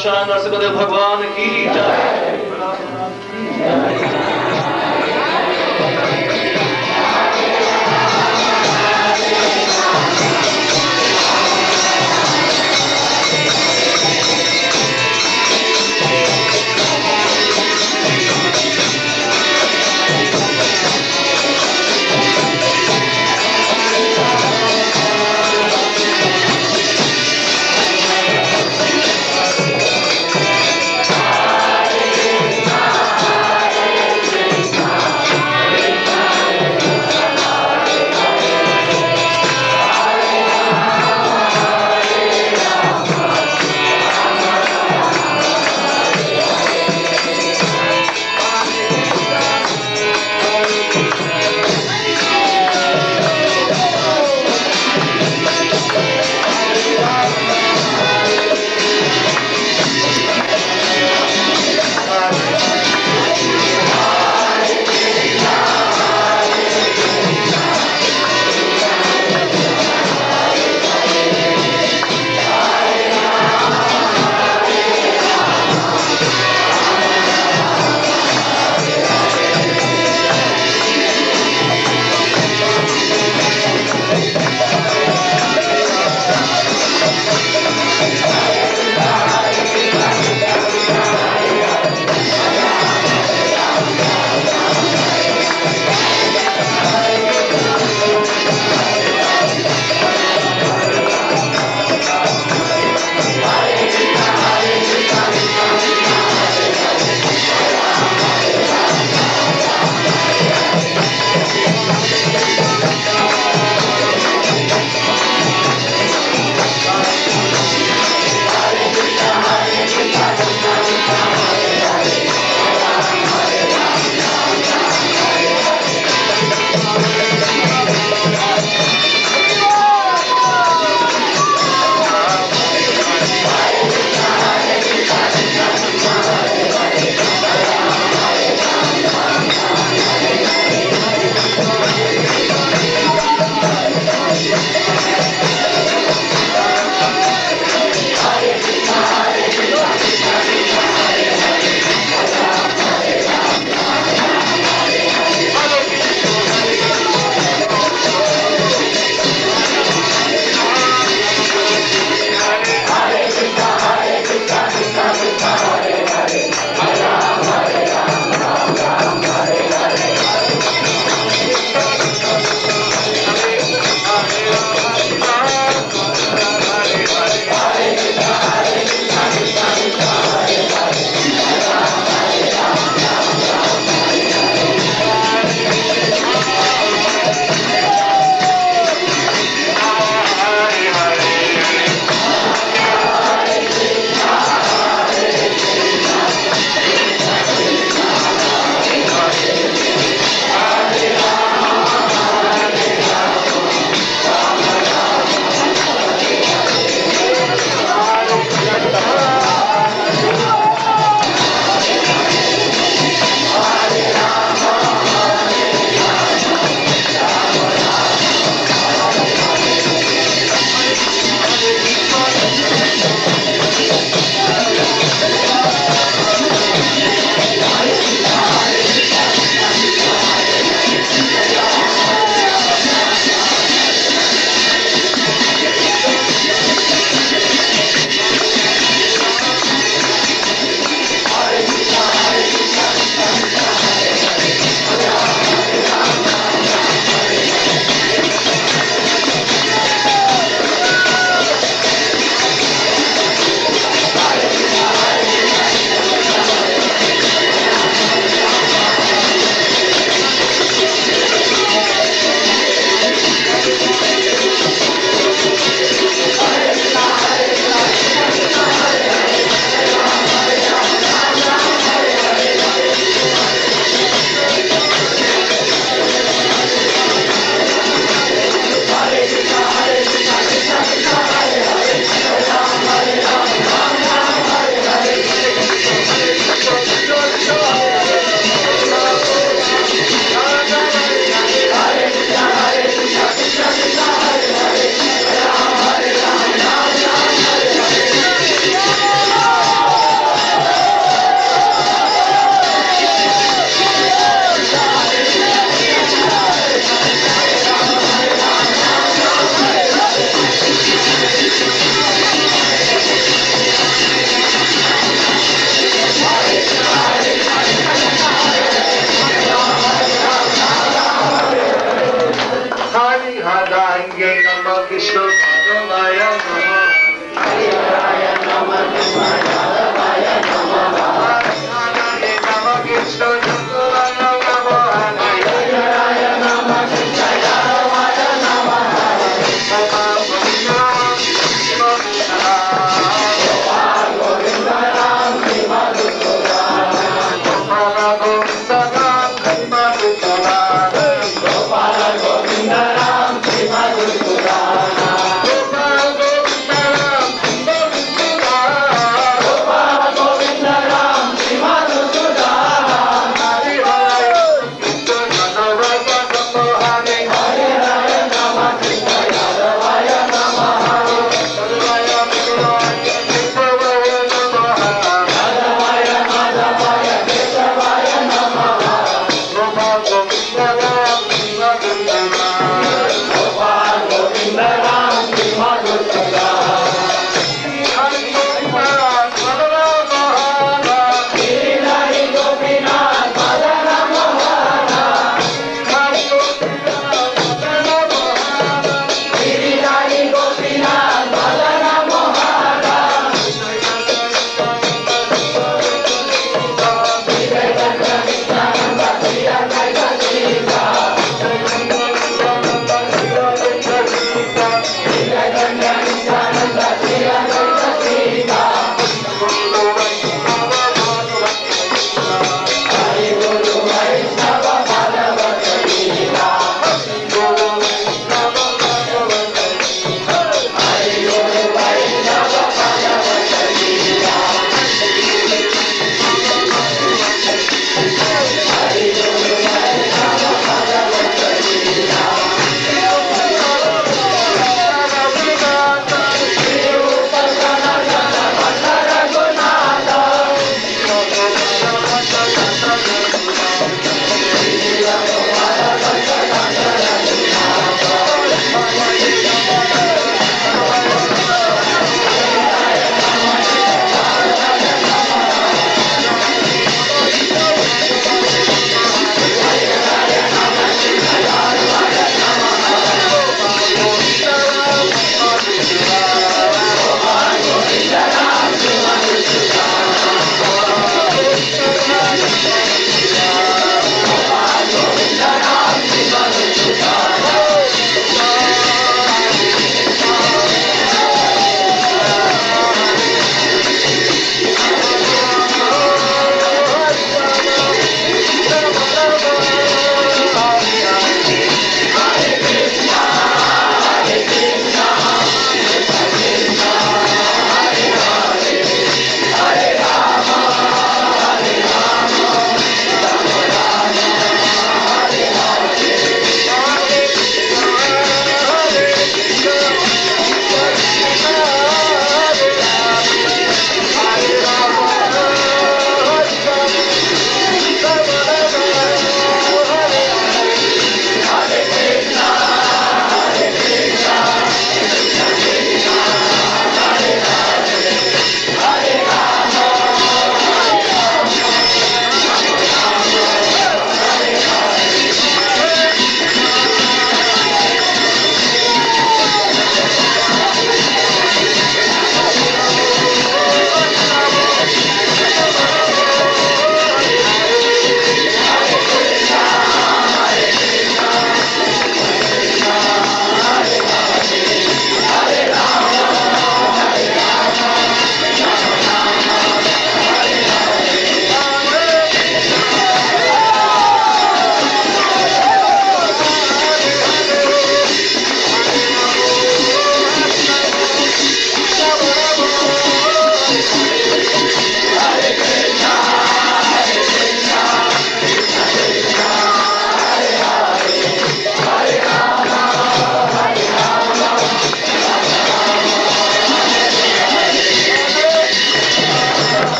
शानदार से कदे भगवान की जय।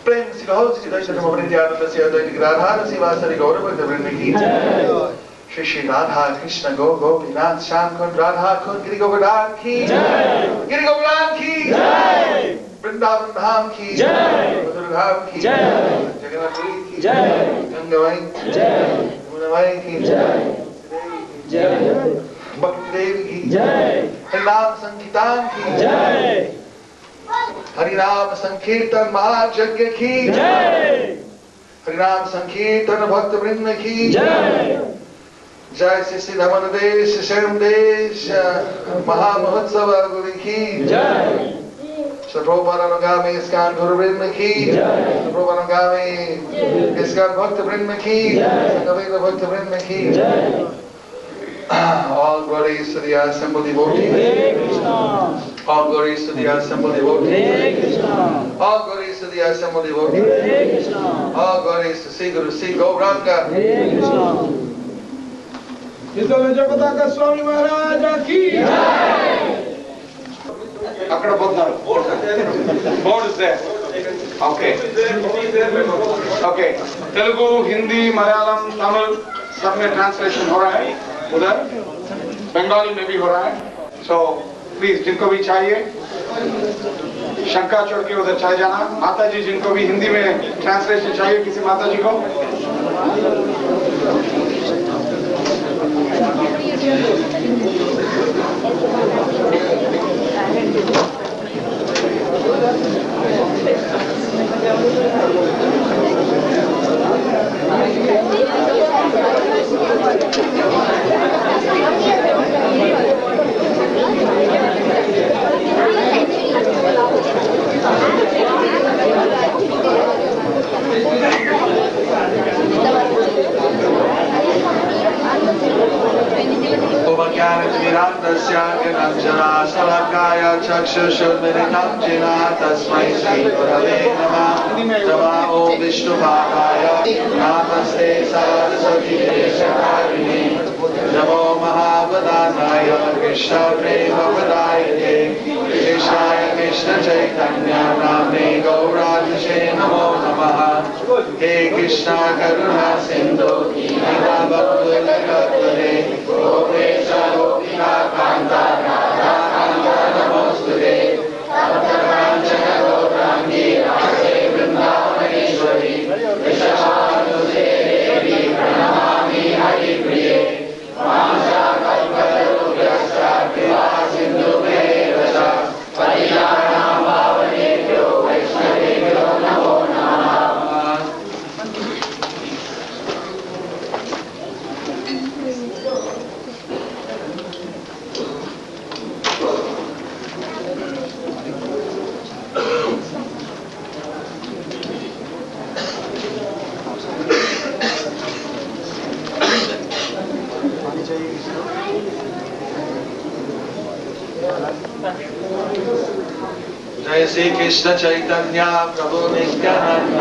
प्रेम से कहो श्री दैशतम अपरित्यानंद से अद्वैत राधा शिवासरि गौरव वृंद की श्री श्री राधा कृष्ण गो गोपीनाथ श्याम कुंड राधा कुंड गिरि गोवर्धन की गिरि गोवर्धन की वृंदावन धाम की मधुर धाम की जगन्नाथपुरी की गंगामाई यमुनामाई की भक्ति देवी की हरिनाम संकीर्तन की हरिनाम संकीर्तन महायज्ञ की हरिनाम संकीर्तन भक्त वृंद की जय श्री श्री दामोदरदेश शरण देश महामहोत्सव गुरु की प्रभुपादानुगामी इस्कान गुरु वृंद की प्रभुपादानुगामी इस्कान भक्त वृंद की संगवेद भक्त वृंद की all glories to the assembled devotees. All glories to the assembled devotees. All glories to the assembled devotees. All glories to Sri Guru Sri Gauranga. Jayapataka Swami Maharaj ki jai. Akkada bodnaru. Board is there. Okay. Okay. Telugu, Hindi, Malayalam, Tamil सब में translation हो रहा है उधर, बंगाली में भी हो रहा है. So प्लीज जिनको भी चाहिए शंका छोड़ के उधर चले जाना. माता जी जिनको भी हिंदी में ट्रांसलेशन चाहिए किसी माता जी को चक्षुषुर्मिलितं येन तस्मै श्रीगुरवे नमः. नमो विष्णुपादाय नमस्ते सारस्वतीदेशकारिणे. नमो महावदानाय कृष्णप्रेमप्रदायते कृष्णाय कृष्णचैतन्य नाम्ने गौराङ्गसे नमो नमः. हे कृष्ण करुणा सिन्धु दीनबन्धुजगद्गुरे गोपेश गोपिका कान्ता राधा कान्ता नमोस्तुते. तप्तकाञ्चन गौराङ्गी राधे वृन्दावनेश्वरी वृषभानुसुते देवी प्रणमामि हरिप्रिये. वाञ्छाकल्पतरुभ्यश्च कृपा सिन्धुभ्येव च पतितानां पावनेभ्यो वैष्णवेभ्यो नमो नमः. जय श्री कृष्ण चैतन्य प्रभु नित्यानंद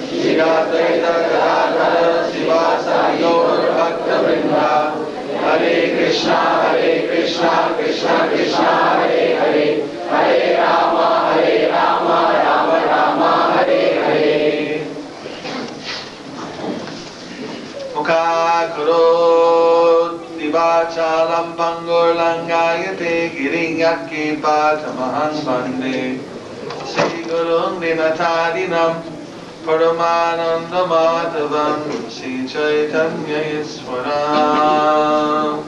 श्री अद्वैत गदाधर शिवासादि गौर भक्तवृंद. हरे कृष्णा कृष्णा कृष्णा हरे हरे हरे राम राम राम हरे हरे. मुखाकरोति वाचालं पंगुर्लंघयते गिरिं यत्कृपातमहं वन्दे श्रीगुरुं दीनतारिणं परमानन्दमाधवं श्रीचैतन्येश्वरम्.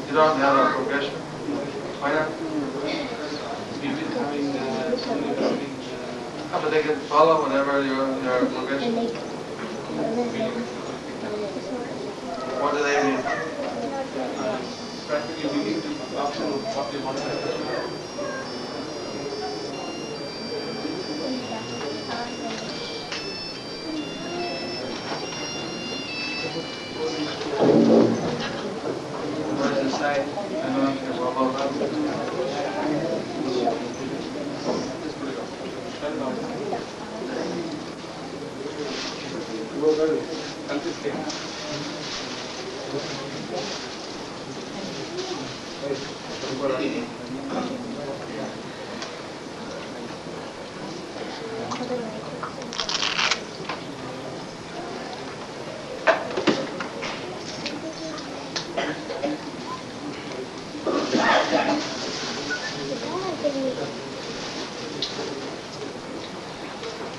You don't have a progression. Why not? You've been having but they can follow whenever your progression. What do they mean? Practically, we need the option of what they want to do. What does it say? I don't know if you're well about that. Consistent.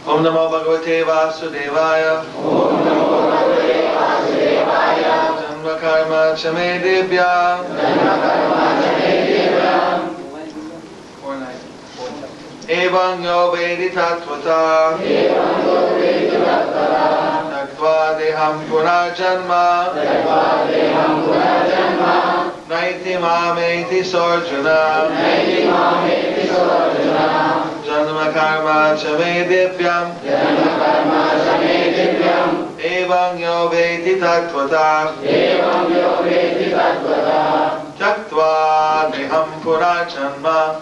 Om Namo Bhagavate Vasudevaya. Janma Karma Chame Devya. 4-9. Evam Yo Vedi Tattvata. Taktva Deham Punajanma. Naiti Mameti Sorjuna. Janma Karma Chame Divyam. Evam Yo Vedi Tattvata. Taktva Deham Punajanma.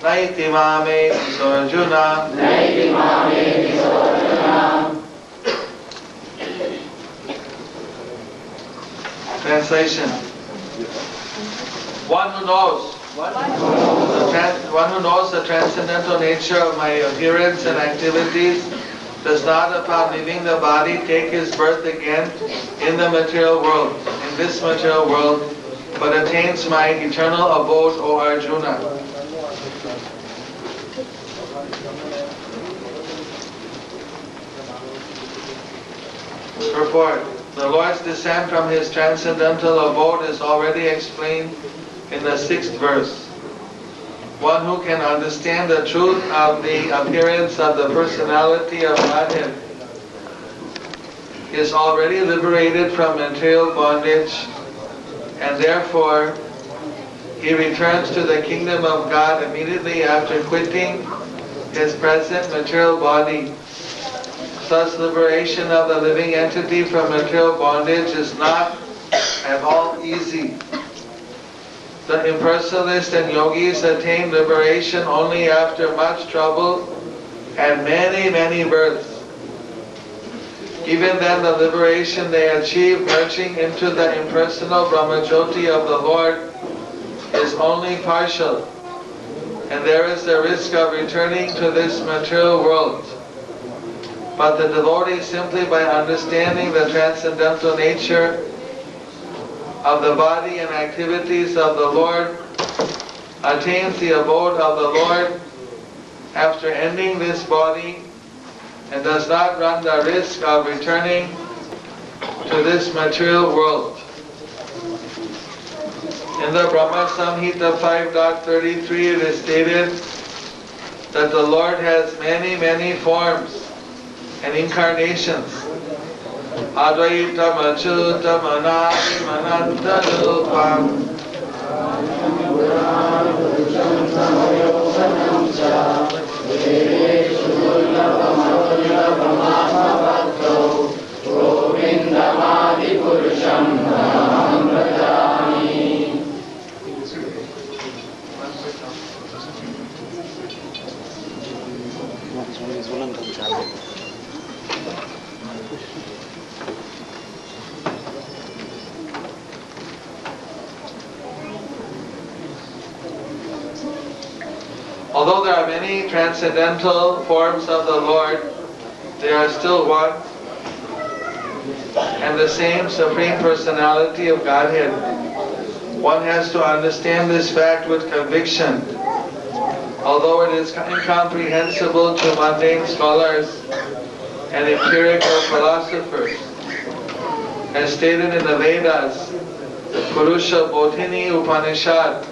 Naiti Mameti Sorjuna. Translation. One who knows the transcendental nature of my appearance and activities does not, upon leaving the body, take his birth again in the material world, in this material world, but attains my eternal abode, O Arjuna. Purport. The Lord's descent from his transcendental abode is already explained in the 6th verse. One who can understand the truth of the appearance of the personality of Godhead is already liberated from material bondage, and therefore he returns to the kingdom of God immediately after quitting his present material body. Thus, liberation of the living entity from material bondage is not at all easy. The impersonalists and yogis attain liberation only after much trouble and many births. Even then, the liberation they achieve merging into the impersonal Brahmajyoti of the Lord is only partial, and there is the risk of returning to this material world. But the devotee, simply by understanding the transcendental nature of the body and activities of the Lord, attains the abode of the Lord after ending this body, and does not run the risk of returning to this material world. In the Brahma Samhita 5.33 it is stated that the Lord has many forms and incarnations. Advaitam Achyutam Anadim Anantarupam. Although there are many transcendental forms of the Lord, they are still one and the same Supreme Personality of Godhead. One has to understand this fact with conviction. Although it is incomprehensible to mundane scholars and empirical philosophers, as stated in the Vedas, Purusha Bodhini Upanishad,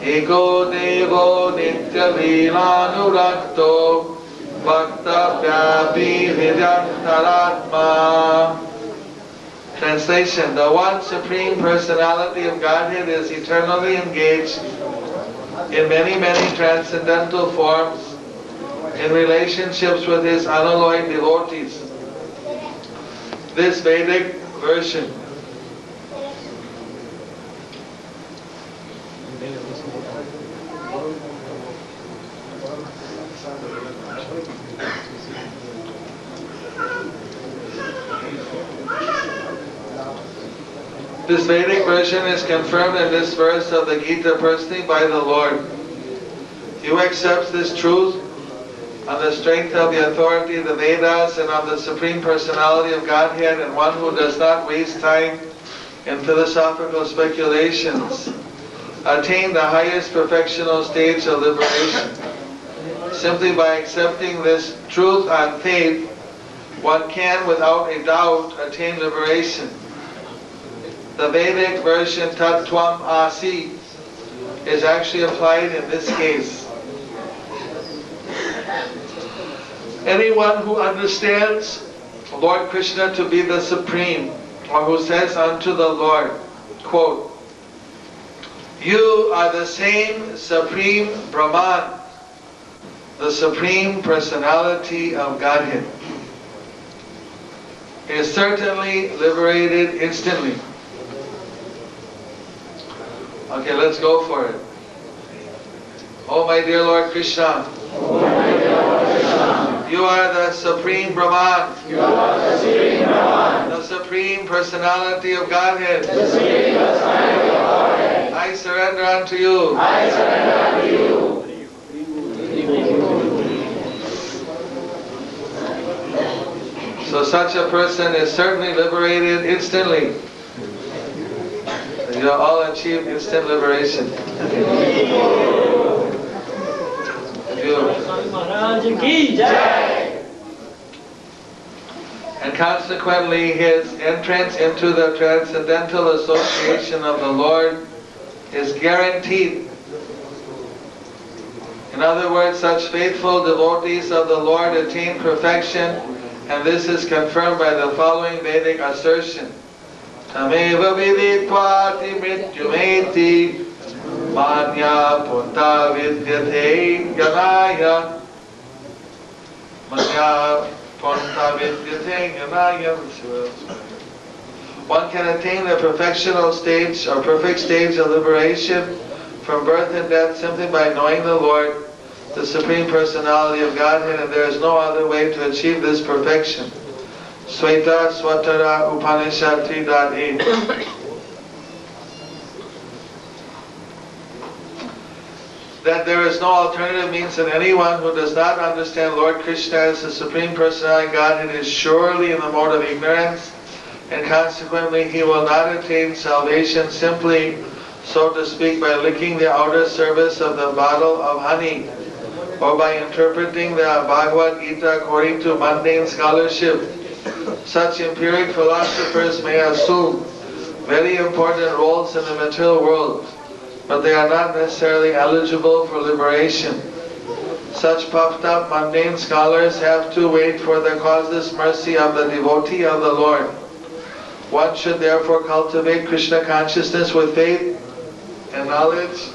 Ego Devo Nitya Vilanurakto Bhakta Vyapi Vidyantaratma. Translation: the one Supreme Personality of Godhead is eternally engaged in many transcendental forms in relationships with his unalloyed devotees. This Vedic version This Vedic version is confirmed in this verse of the Gita personally by the Lord. He who accepts this truth on the strength of the authority of the Vedas and of the Supreme Personality of Godhead, and one who does not waste time in philosophical speculations, attain the highest perfectional stage of liberation. Simply by accepting this truth on faith, one can without a doubt attain liberation. The Vedic version Tat Tvam Asi is actually applied in this case. Anyone who understands Lord Krishna to be the Supreme, or who says unto the Lord, quote, "You are the same Supreme Brahman, the Supreme Personality of Godhead," is certainly liberated instantly. Okay, let's go for it. Oh my dear Lord Krishna, you are the Supreme Brahman, the Supreme Personality of Godhead. I surrender unto you. So such a person is certainly liberated instantly. You have all achieved instant liberation. And consequently, his entrance into the transcendental association of the Lord is guaranteed. In other words, such faithful devotees of the Lord attain perfection, and this is confirmed by the following Vedic assertion. Tameva viditva mrityumeti manya punta vidyate yanaya manya punta vidyate yanaya. One can attain the perfectional stage or perfect stage of liberation from birth and death simply by knowing the Lord, the Supreme Personality of Godhead, and there is no other way to achieve this perfection. Sweta Swatara Upanishad 3.8. That there is no alternative means that anyone who does not understand Lord Krishna as the Supreme Personality of Godhead is surely in the mode of ignorance, and consequently he will not attain salvation simply, so to speak, by licking the outer surface of the bottle of honey, or by interpreting the Bhagavad Gita according to mundane scholarship. Such empiric philosophers may assume very important roles in the material world, but they are not necessarily eligible for liberation. Such puffed up mundane scholars have to wait for the causeless mercy of the devotee of the Lord. One should therefore cultivate Krishna consciousness with faith and knowledge,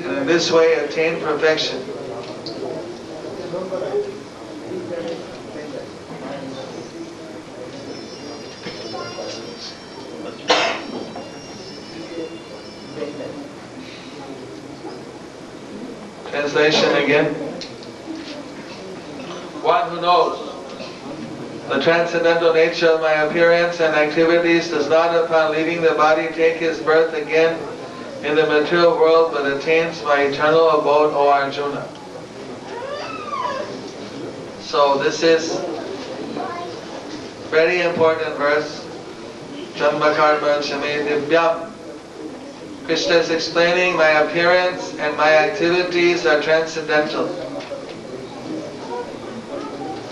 and in this way attain perfection. Translation again. One who knows the transcendental nature of my appearance and activities does not, upon leaving the body, take his birth again in the material world, but attains my eternal abode, O Arjuna. So this is very important verse. Janma karma chame divyam. Krishna is explaining my appearance and my activities are transcendental.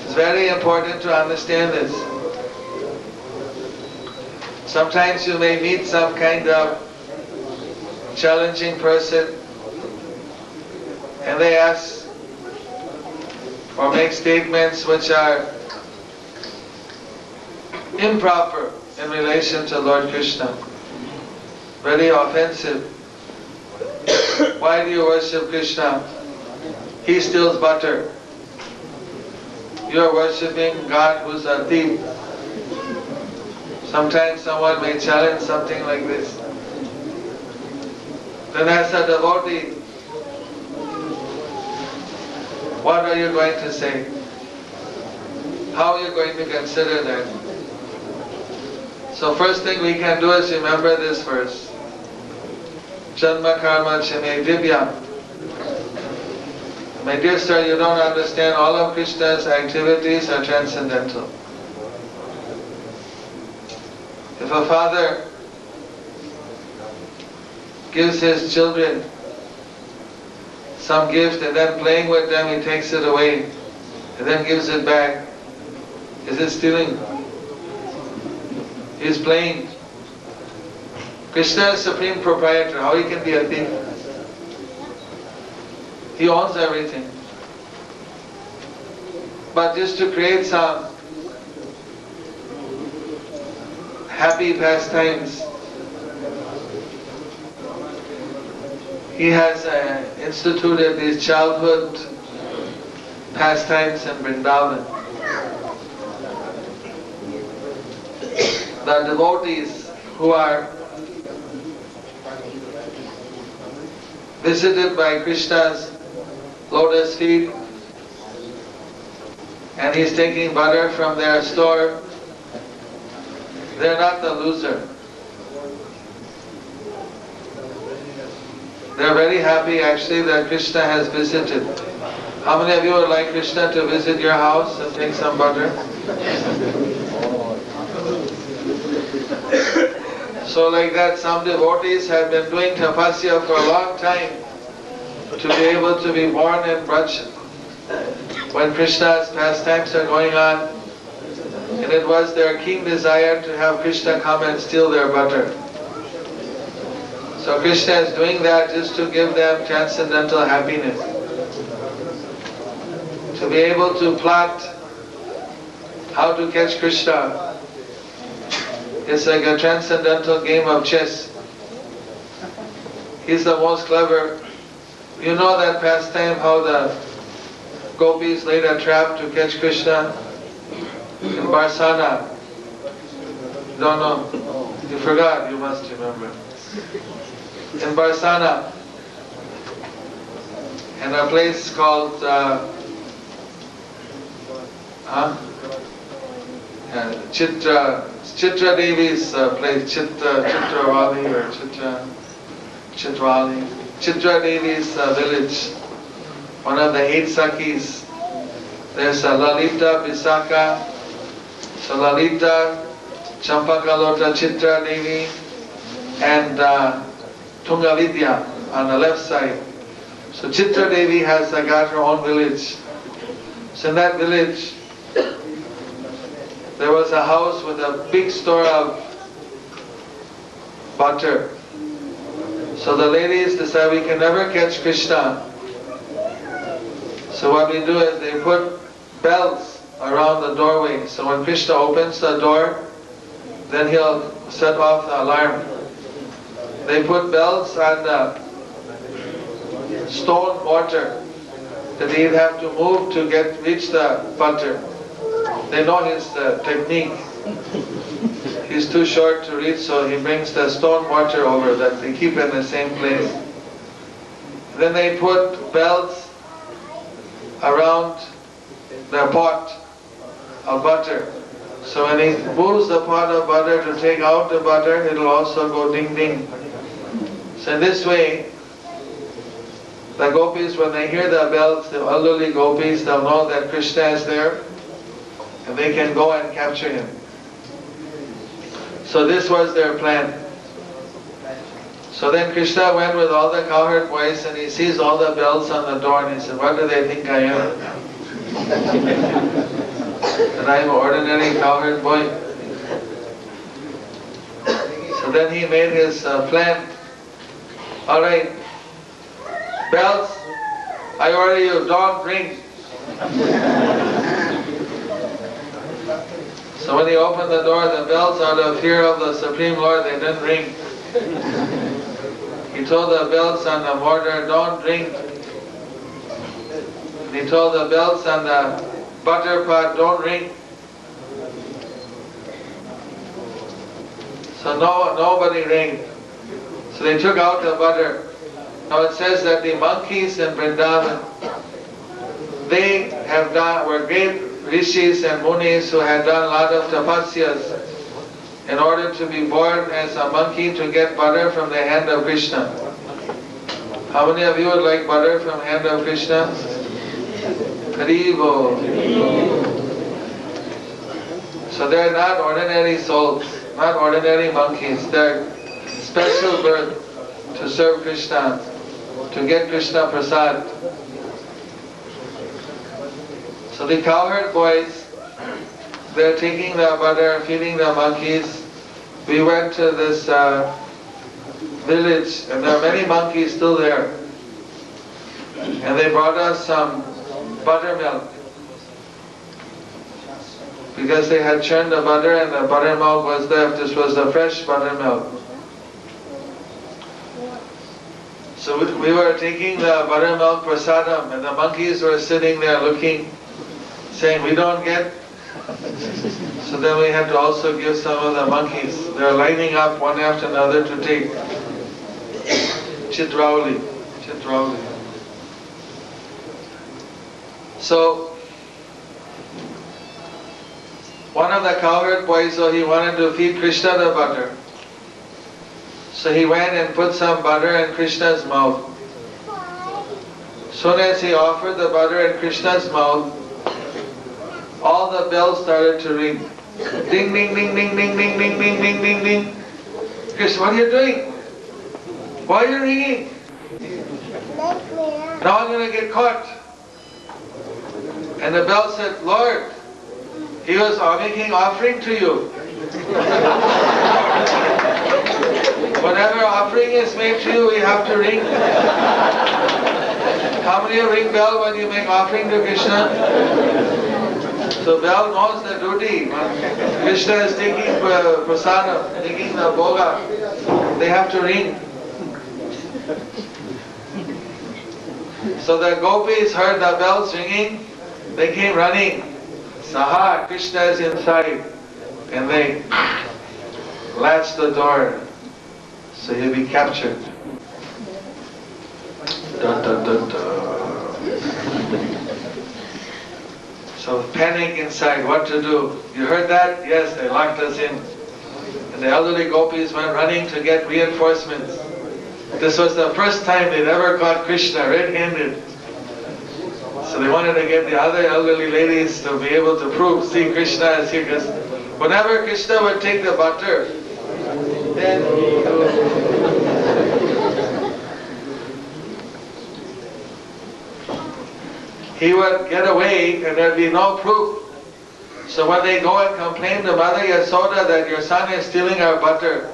It's very important to understand this. Sometimes you may meet some kind of challenging person and they ask or make statements which are improper in relation to Lord Krishna. Very offensive. Why do you worship Krishna? He steals butter. You are worshipping God who's a thief. Sometimes someone may challenge something like this. Then as a devotee, what are you going to say? How are you going to consider that? So So first thing we can do is remember this verse. Janma karma chime divya. My dear sir, you don't understand, all of Krishna's activities are transcendental. If a father gives his children some gift and then playing with them he takes it away and then gives it back, is it stealing? He's playing. Krishna is supreme proprietor. How he can be a thief? He owns everything. But just to create some happy pastimes, he has instituted these childhood pastimes in Vrindavan. The devotees who are visited by Krishna's lotus feet and he's taking butter from their store, they're not the loser. They're very happy actually that Krishna has visited. How many of you would like Krishna to visit your house and take some butter? So like that, some devotees have been doing tapasya for a long time to be able to be born in Braj when Krishna's pastimes are going on, and it was their keen desire to have Krishna come and steal their butter. So Krishna is doing that just to give them transcendental happiness. To be able to plot how to catch Krishna. It's like a transcendental game of chess. He's the most clever. You know that pastime, how the gopis laid a trap to catch Krishna in Barsana. Don't know. You forgot, you must remember. In Barsana, in a place called Chitra Devi's place, Chitravali or Chitrali. Chitra Devi's village, one of the 8 Sakis. There's Lalita, Visakha, so Lalita, Champakalota, Chitra Devi, and Tungavidya on the left side. So Chitra Devi has got her own village. So in that village, there was a house with a big store of butter. So the ladies decided we can never catch Krishna. So what we do is they put bells around the doorway. So when Krishna opens the door, then he'll set off the alarm. They put bells on the stone mortar that he'd have to move to reach the butter. They know his technique. He's too short to reach, so he brings the stone mortar over that they keep in the same place. Then they put bells around the pot of butter. So when he moves the pot of butter to take out the butter, it'll also go ding ding. So in this way, the gopis, when they hear the bells, the elderly gopis, they'll know that Krishna is there and they can go and capture him. So this was their plan. So then Krishna went with all the cowherd boys and he sees all the bells on the door and he said, what do they think I am? That I'm an ordinary cowherd boy? So then he made his plan. Alright, bells, I order you, don't ring. So when he opened the door, the bells, out of fear of the Supreme Lord, they didn't ring. He told the bells on the mortar, don't ring. And he told the bells on the butter pot, don't ring. So nobody rang. So they took out the butter. Now it says that the monkeys in Vrindavan, they were great rishis and munis who had done a lot of tapasyas. in order to be born as a monkey to get butter from the hand of Krishna. How many of you would like butter from the hand of Krishna? Haribo. So they're not ordinary souls, not ordinary monkeys. They're special birth to serve Krishna, to get Krishna prasad. So the cowherd boys, they're taking the butter, feeding the monkeys. We went to this village, and there are many monkeys still there. And they brought us some buttermilk, because they had churned the butter and the buttermilk was left. This was the fresh buttermilk. So we were taking the buttermilk prasadam, and the monkeys were sitting there looking, saying, we don't get. So then we had to also give some of the monkeys. They're lining up one after another to take Chitrauli. So one of the cowherd boys, so he wanted to feed Krishna the butter. So he went and put some butter in Krishna's mouth. Soon as he offered the butter in Krishna's mouth, all the bells started to ring. Ding, ding, ding, ding, ding, ding, ding, ding, ding, ding, ding. Krishna, what are you doing? Why are you ringing? Now I'm going to get caught. And the bell said, Lord, he was making offering to you. Whatever offering is made to you, we have to ring. How many ring bell when you make offering to Krishna? So bell knows the duty. When Krishna is taking prasadam, taking the bhoga, they have to ring. So the gopis heard the bells ringing, they came running. Saha, Krishna is inside. And they latched the door, so he'll be captured. Dun, dun, dun, dun. So panic inside, what to do? You heard that? Yes, they locked us in. And the elderly gopis went running to get reinforcements. This was the first time they'd ever caught Krishna red-handed. So they wanted to get the other elderly ladies to be able to prove, see, Krishna is here. Because whenever Krishna would take the butter, then he would get away and there'd be no proof. So when they go and complain to Mother Yasoda that your son is stealing our butter,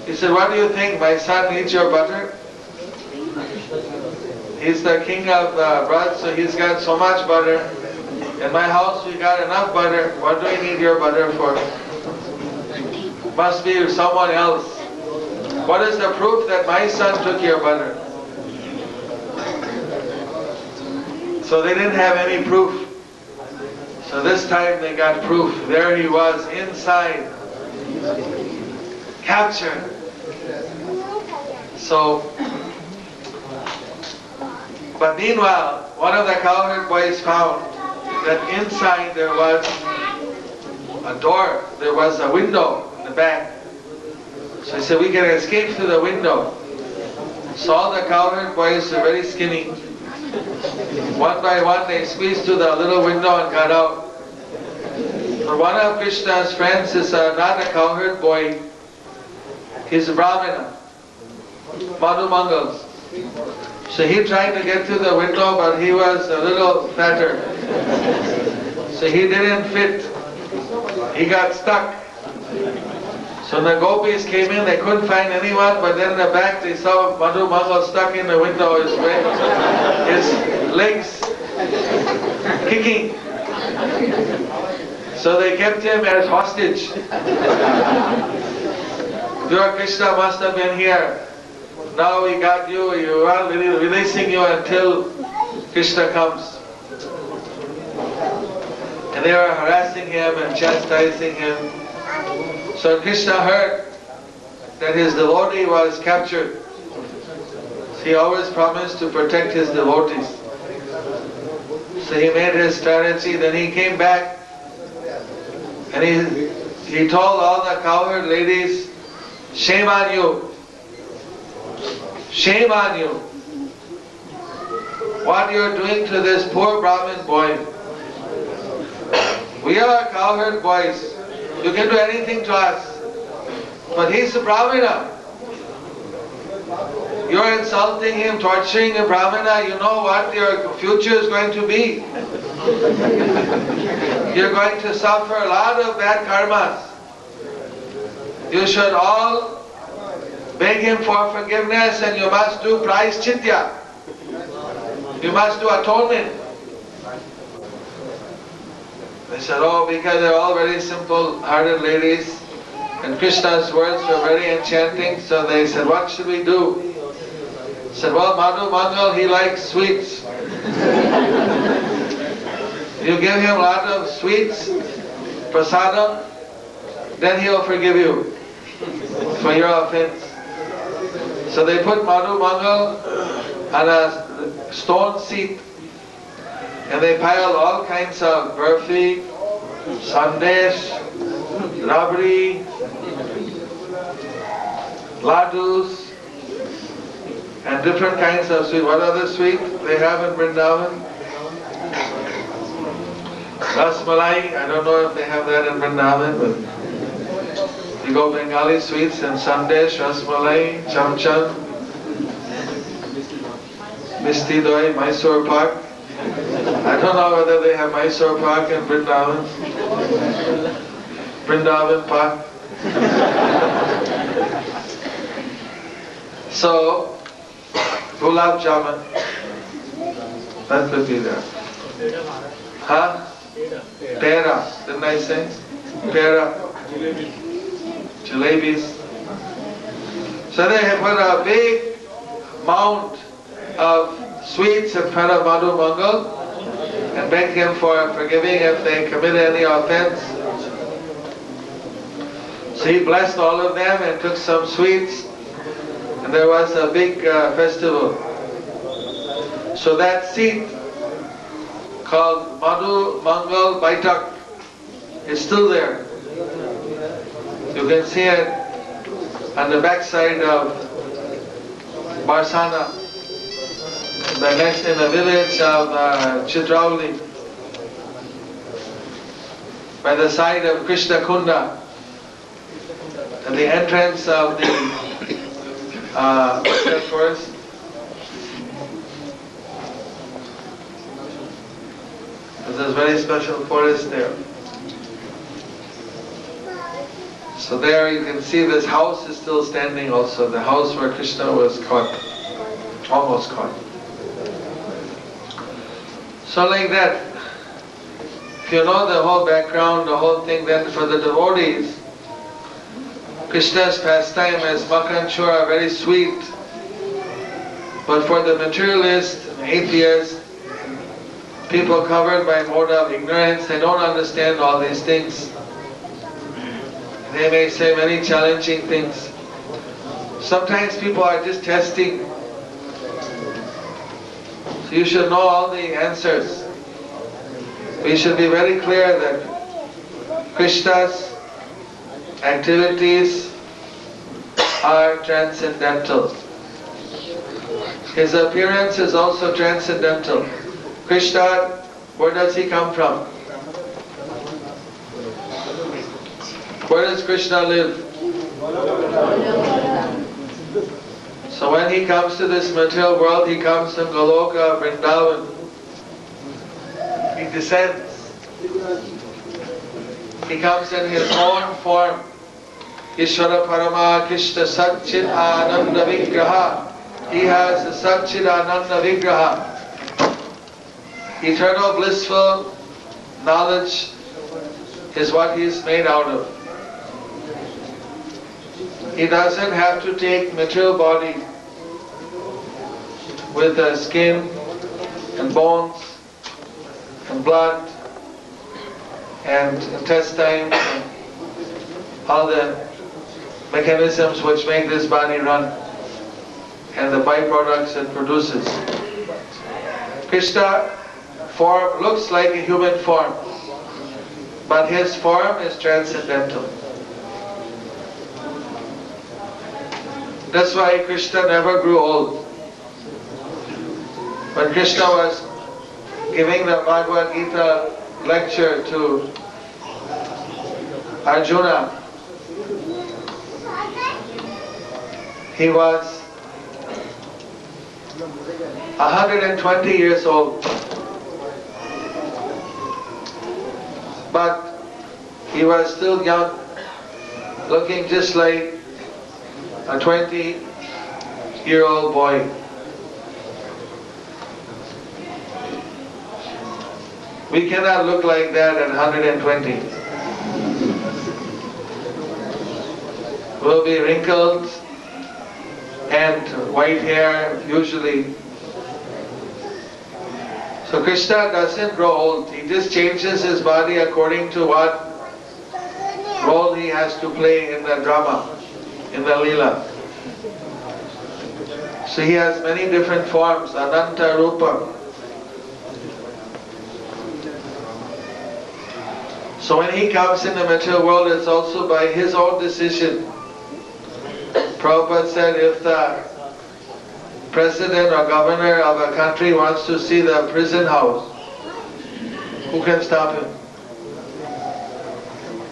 he said, what do you think, my son needs your butter? He's the king of Braj, so he's got so much butter. In my house we got enough butter. What do we need your butter for? Must be someone else. What is the proof that my son took your butter? So they didn't have any proof. So this time they got proof. There he was inside, captured. So, but meanwhile, one of the cowherd boys found that inside there was a door, there was a window in the back. So he said, we can escape through the window. So all the cowherd boys are very skinny. One by one they squeezed through the little window and got out. But one of Krishna's friends is not a cowherd boy, he's a Brahmana, Madhu Mangals. So he tried to get through the window, but he was a little fatter. So he didn't fit. He got stuck. So the gopis came in, they couldn't find anyone, but then in the back they saw Madhu Mangal stuck in the window, his legs kicking. So they kept him as hostage. Your Krishna must have been here. Now we got you, you are releasing you until Krishna comes. And they were harassing him and chastising him. So Krishna heard that his devotee was captured. He always promised to protect his devotees. So he made his strategy, then he came back and he told all the cowherd ladies, shame on you. Shame on you. What you are doing to this poor Brahmin boy. We are cowherd boys. You can do anything to us. But he's a Brahmana. You're insulting him, torturing a Brahmana. You know what your future is going to be. You're going to suffer a lot of bad karmas. You should all beg him for forgiveness, and you must do praischitya. You must do atonement. They said, oh, because they're all very simple-hearted ladies, and Krishna's words were very enchanting, so they said, what should we do? They said, well, Madhu Mangal, he likes sweets. You give him a lot of sweets, prasadam, then he'll forgive you for your offense. So they put Madhu Mangal on a stone seat, and they piled all kinds of burfi, sandesh, rabri, ladus, and different kinds of sweet. What other sweet they have in Vrindavan? Rasmalai, I don't know if they have that in Vrindavan, but you go Bengali sweets and sandesh, rasmalai, chamcham, misti doi, Mysore pak. I don't know whether they have Mysore pak in Vrindavan. Vrindavan pak. So, gulab jamun, that could be there. Huh? Pera, didn't I say? Pera. Jalebis. So they have put a big mound of sweets in front of Madhu Mangal and begged him for forgiving if they committed any offense. So he blessed all of them and took some sweets, and there was a big festival. So that seat called Madhu Mangal Baitak is still there. You can see it on the backside of Barsana, in the village of Chitrauli, by the side of Krishna Kunda, at the entrance of the what's that forest? There's a very special forest there. So there you can see this house is still standing also, the house where Krishna was caught, almost caught. So like that, if you know the whole background, the whole thing, then for the devotees, Krishna's pastime as Makhan Chur are very sweet, but for the materialist, atheist, people covered by mode of ignorance, they don't understand all these things. They may say many challenging things. Sometimes people are just testing. So you should know all the answers. We should be very clear that Krishna's activities are transcendental. His appearance is also transcendental. Krishna, where does he come from? Where does Krishna live? So when he comes to this material world, he comes from Goloka, Vrindavan. He descends. He comes in his own form. Ishvara Parama Krishna Satchit Ananda Vigraha. He has the Satchit Ananda Vigraha. Eternal blissful knowledge is what he is made out of. He doesn't have to take material body with skin and bones and blood and intestine and all the mechanisms which make this body run and the byproducts it produces. Krishna form looks like a human form, but his form is transcendental. That's why Krishna never grew old. When Krishna was giving the Bhagavad Gita lecture to Arjuna, he was 120 years old. But he was still young, looking just like a 20-year-old boy. We cannot look like that at 120. We'll be wrinkled and white hair usually. So Krishna doesn't grow old. He just changes his body according to what role he has to play in the drama, in the Leela. So he has many different forms, Ananta Rupa. So when he comes in the material world, it's also by his own decision. Prabhupada said if the president or governor of a country wants to see the prison house, who can stop him?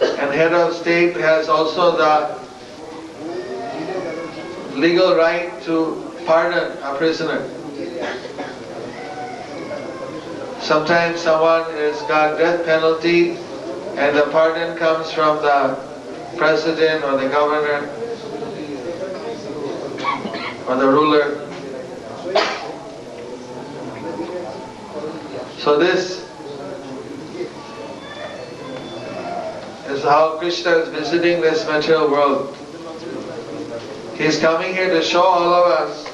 And head of state has also the legal right to pardon a prisoner. Sometimes someone has got death penalty and the pardon comes from the president or the governor or the ruler. So this is how Krishna is visiting this material world. He is coming here to show all of us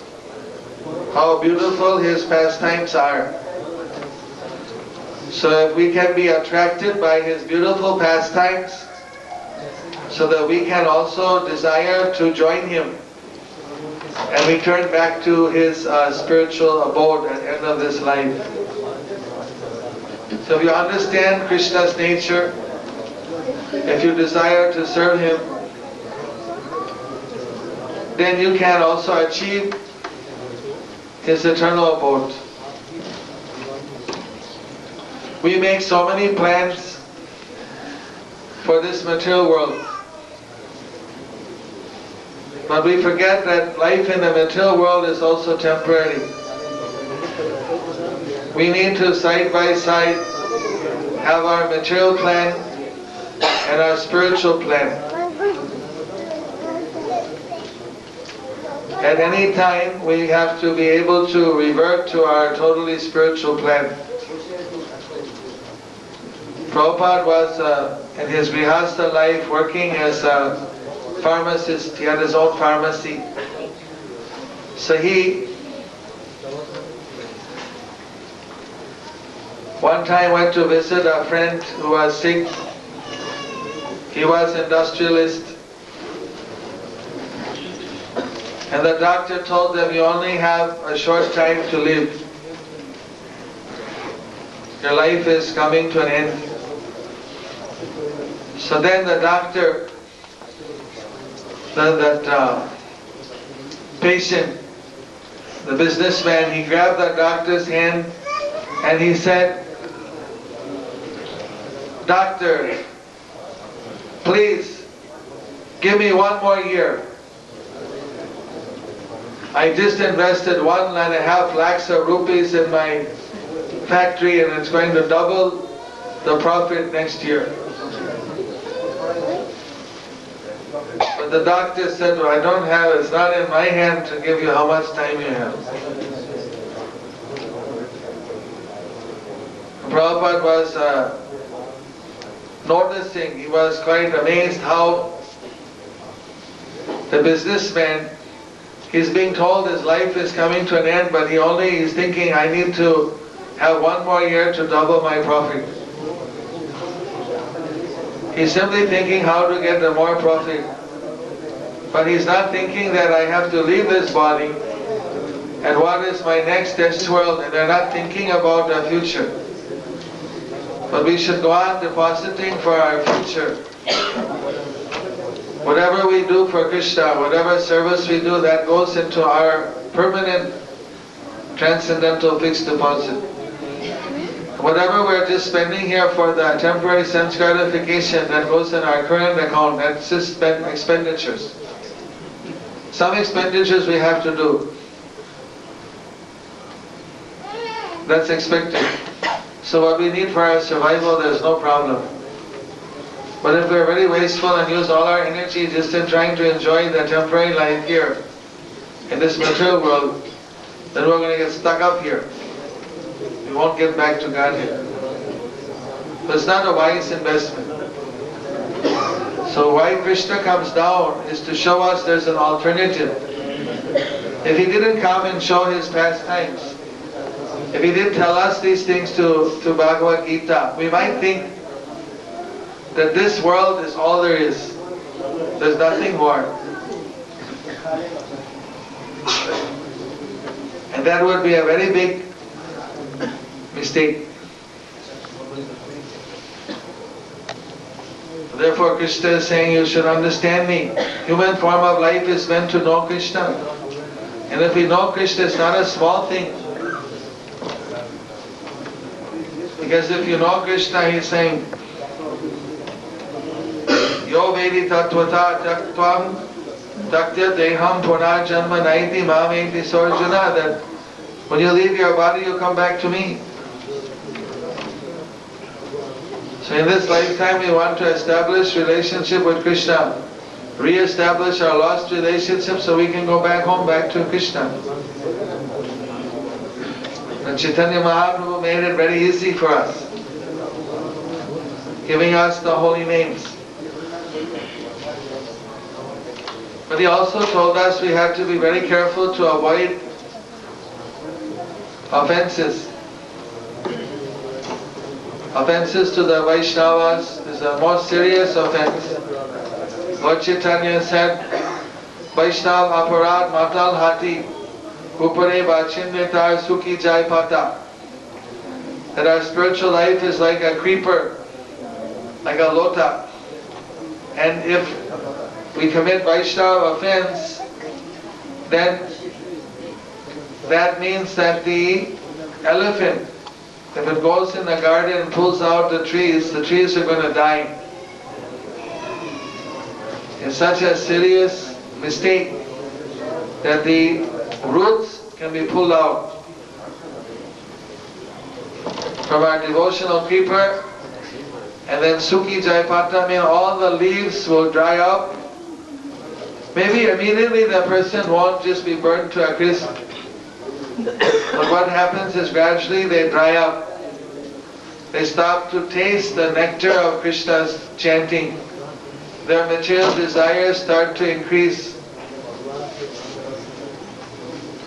how beautiful his pastimes are. So if we can be attracted by his beautiful pastimes, so that we can also desire to join him and return back to his spiritual abode at the end of this life. So if you understand Krishna's nature, if you desire to serve him, then you can also achieve his eternal abode. We make so many plans for this material world, but we forget that life in the material world is also temporary. We need to side by side have our material plan and our spiritual plan. At any time we have to be able to revert to our totally spiritual plan. Prabhupada was in his Grihastha life working as a pharmacist. He had his own pharmacy. So he one time went to visit a friend who was sick. He was an industrialist. And the doctor told them, you only have a short time to live. Your life is coming to an end. So then the doctor, that patient, the businessman, he grabbed the doctor's hand and he said, Doctor, please give me 1 more year. I just invested 1.5 lakhs of rupees in my factory and it's going to double the profit next year. But the doctor said, well, I don't have, it's not in my hand to give you how much time you have. Prabhupada was noticing, he was quite amazed how the businessman, he's being told his life is coming to an end, but he's thinking, I need to have 1 more year to double my profit. He's simply thinking how to get the more profit. But he's not thinking that I have to leave this body and what is my next test world, and they're not thinking about the future. But we should go on depositing for our future. Whatever we do for Krishna, whatever service we do, that goes into our permanent transcendental fixed deposit. Whatever we're just spending here for the temporary sense gratification, that goes in our current account. That's just expenditures. Some expenditures we have to do. That's expected. So what we need for our survival, there's no problem. But if we're very wasteful and use all our energy just in trying to enjoy the temporary life here, in this material world, then we're going to get stuck up here. We won't get back to God here. But it's not a wise investment. So why Krishna comes down is to show us there's an alternative. If he didn't come and show his pastimes, if he didn't tell us these things to Bhagavad Gita, we might think that this world is all there is. There's nothing more. And that would be a very big mistake. Therefore Krishna is saying, you should understand me. Human form of life is meant to know Krishna. And if we know Krishna, it's not a small thing. Because if you know Krishna, he's saying, Yo vedi tattvata taktvam taktya deham puna janma naiti mameti sorjuna, that when you leave your body, you come back to me. So in this lifetime, we want to establish relationship with Krishna, re-establish our lost relationship so we can go back home, back to Krishna. And Chaitanya Mahaprabhu made it very easy for us, giving us the holy names. But he also told us we have to be very careful to avoid offenses. Offenses to the Vaishnavas is the most serious offense. Lord Chaitanya said, Vaishnav aparad matal hati upare bachinnetar sukhi jayapata. That our spiritual life is like a creeper, like a lota. And if we commit Vaishnava offense, then that means that the elephant, if it goes in the garden and pulls out the trees are going to die. It's such a serious mistake that the roots can be pulled out from our devotional creeper, and then Sukhi Jayapata means all the leaves will dry up. Maybe immediately the person won't just be burnt to a crisp. But what happens is gradually they dry up. They stop to taste the nectar of Krishna's chanting. Their material desires start to increase.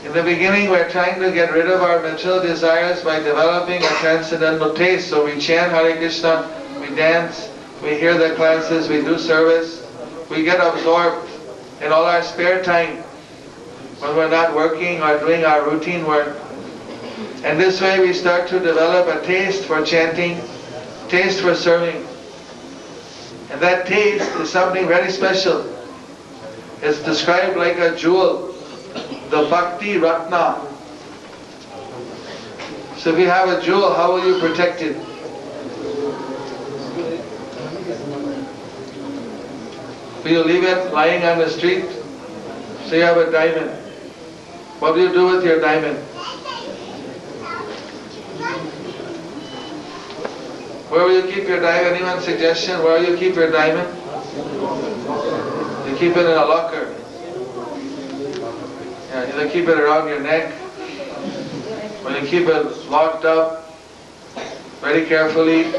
In the beginning, we're trying to get rid of our material desires by developing a transcendental taste. So we chant Hare Krishna, we dance, we hear the classes, we do service. We get absorbed in all our spare time when we're not working or doing our routine work. And this way we start to develop a taste for chanting, taste for serving. And that taste is something very special. It's described like a jewel, the Bhakti Ratna. So if you have a jewel, how will you protect it? Will you leave it lying on the street? So you have a diamond. What do you do with your diamond? Where will you keep your diamond? Anyone suggestion? Where will you keep your diamond? You keep it in a locker. Yeah, either keep it around your neck, or you keep it locked up very carefully.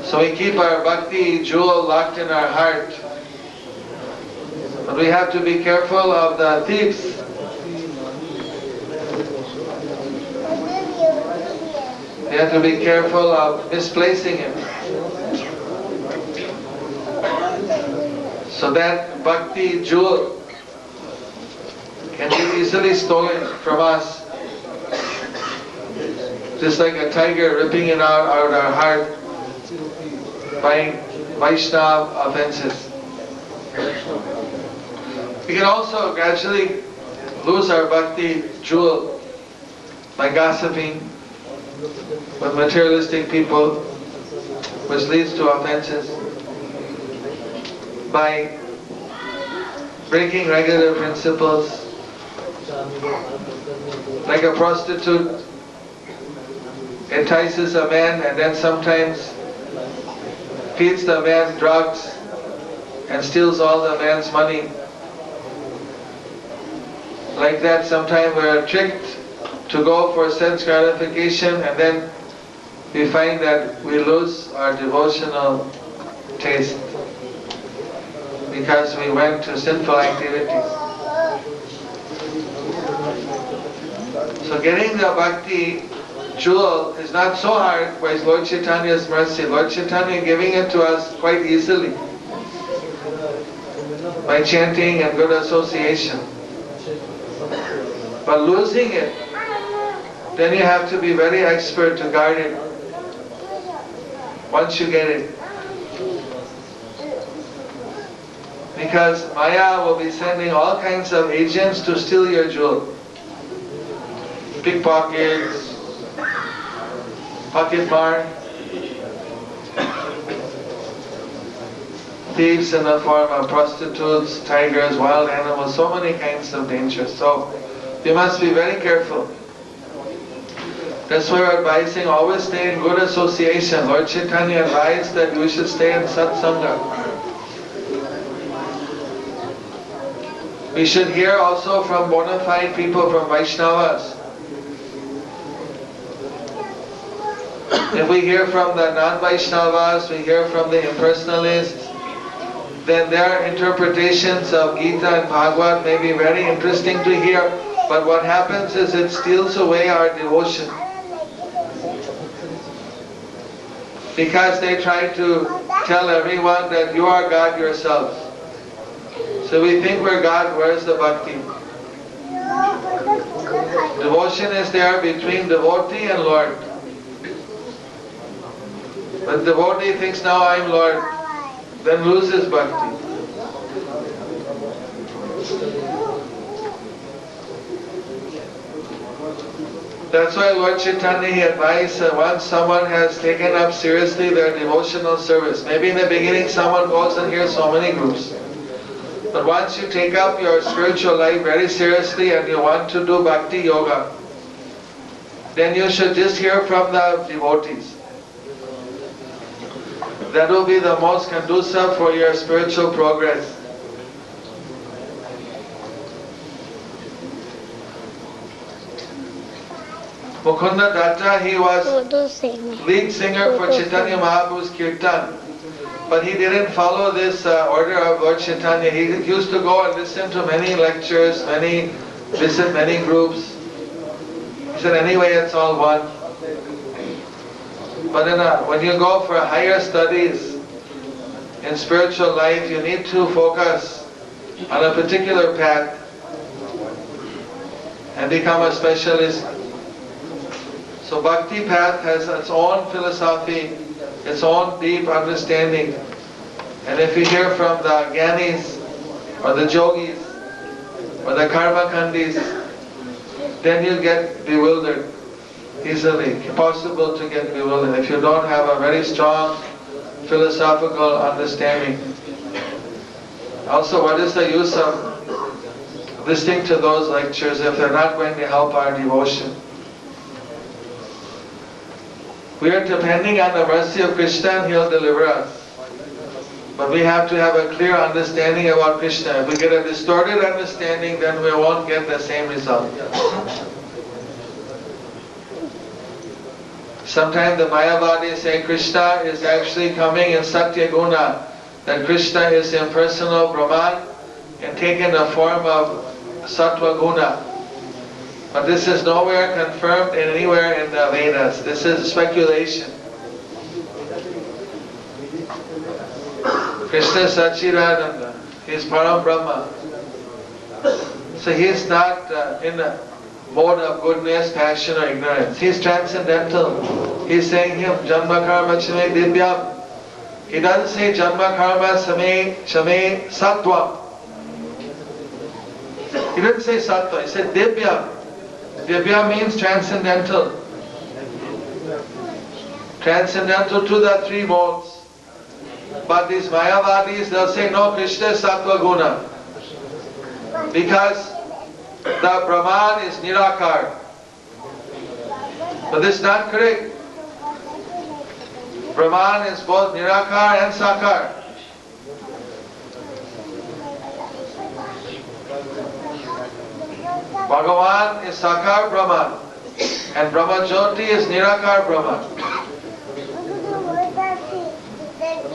So we keep our bhakti jewel locked in our heart. But we have to be careful of the thieves. We have to be careful of misplacing it. So that bhakti jewel can be easily stolen from us. Just like a tiger ripping it out of our heart by Vaishnava offenses. We can also gradually lose our bhakti jewel by gossiping with materialistic people, which leads to offenses. By breaking regular principles, like a prostitute entices a man and then sometimes feeds the man drugs and steals all the man's money. Like that, sometimes we are tricked to go for sense gratification and then we find that we lose our devotional taste because we went to sinful activities. So getting the bhakti jewel is not so hard by Lord Chaitanya's mercy. Lord Chaitanya giving it to us quite easily by chanting and good association. But losing it, then you have to be very expert to guard it once you get it. Because Maya will be sending all kinds of agents to steal your jewel. Pickpockets, pocket mar, thieves in the form of prostitutes, tigers, wild animals, so many kinds of dangers. So you must be very careful. That's why we're advising always stay in good association. Lord Chaitanya advised that we should stay in satsanga. We should hear also from bona fide people, from Vaishnavas. If we hear from the non-Vaishnavas, we hear from the impersonalists, then their interpretations of Gita and Bhagavad may be very interesting to hear, but what happens is it steals away our devotion. Because they try to tell everyone that you are God yourselves. So we think we're God, where's the bhakti? Devotion is there between devotee and Lord. But devotee thinks, now I'm Lord, then loses bhakti. That's why Lord Chaitanya, he advised once someone has taken up seriously their devotional service. Maybe in the beginning someone goes and hears so many groups. But once you take up your spiritual life very seriously and you want to do bhakti yoga, then you should just hear from the devotees. That will be the most conducive for your spiritual progress. Mukunda Datta, he was lead singer for Chaitanya Mahaprabhu's Kirtan. But he didn't follow this order of Lord Chaitanya. He used to go and listen to many lectures, visit many groups. He said, anyway, it's all one. But when you go for higher studies in spiritual life, you need to focus on a particular path and become a specialist. So bhakti path has its own philosophy, its own deep understanding. And if you hear from the Gyanis or the Yogis or the Karma Kandis, then you get bewildered easily. Possible to get bewildered if you don't have a very strong philosophical understanding. Also, what is the use of listening to those lectures if they're not going to help our devotion? We are depending on the mercy of Krishna and He'll deliver us. But we have to have a clear understanding about Krishna. If we get a distorted understanding, then we won't get the same result. Sometimes the Mayavadis say Krishna is actually coming in Satya Guna, that Krishna is impersonal Brahman and taken the form of Sattva Guna. But this is nowhere confirmed anywhere in the Vedas. This is speculation. Krishna is Sachidananda. He is Param Brahma. So he is not in the mode of goodness, passion or ignorance. He is transcendental. He is saying him, Janma Karma Chime Divyam. He He doesn't say Janma Karma Same Shame Sattva. He didn't say Sattva, he said Divya. Divya means transcendental. Transcendental to the three modes. But these Mayavadis, they'll say no, Krishna is Sattva Guna. Because the Brahman is Nirakar. But this is not correct. Brahman is both Nirakar and Sakar. Bhagavan is Sakar Brahman and Brahma Jyoti is Nirakar Brahman.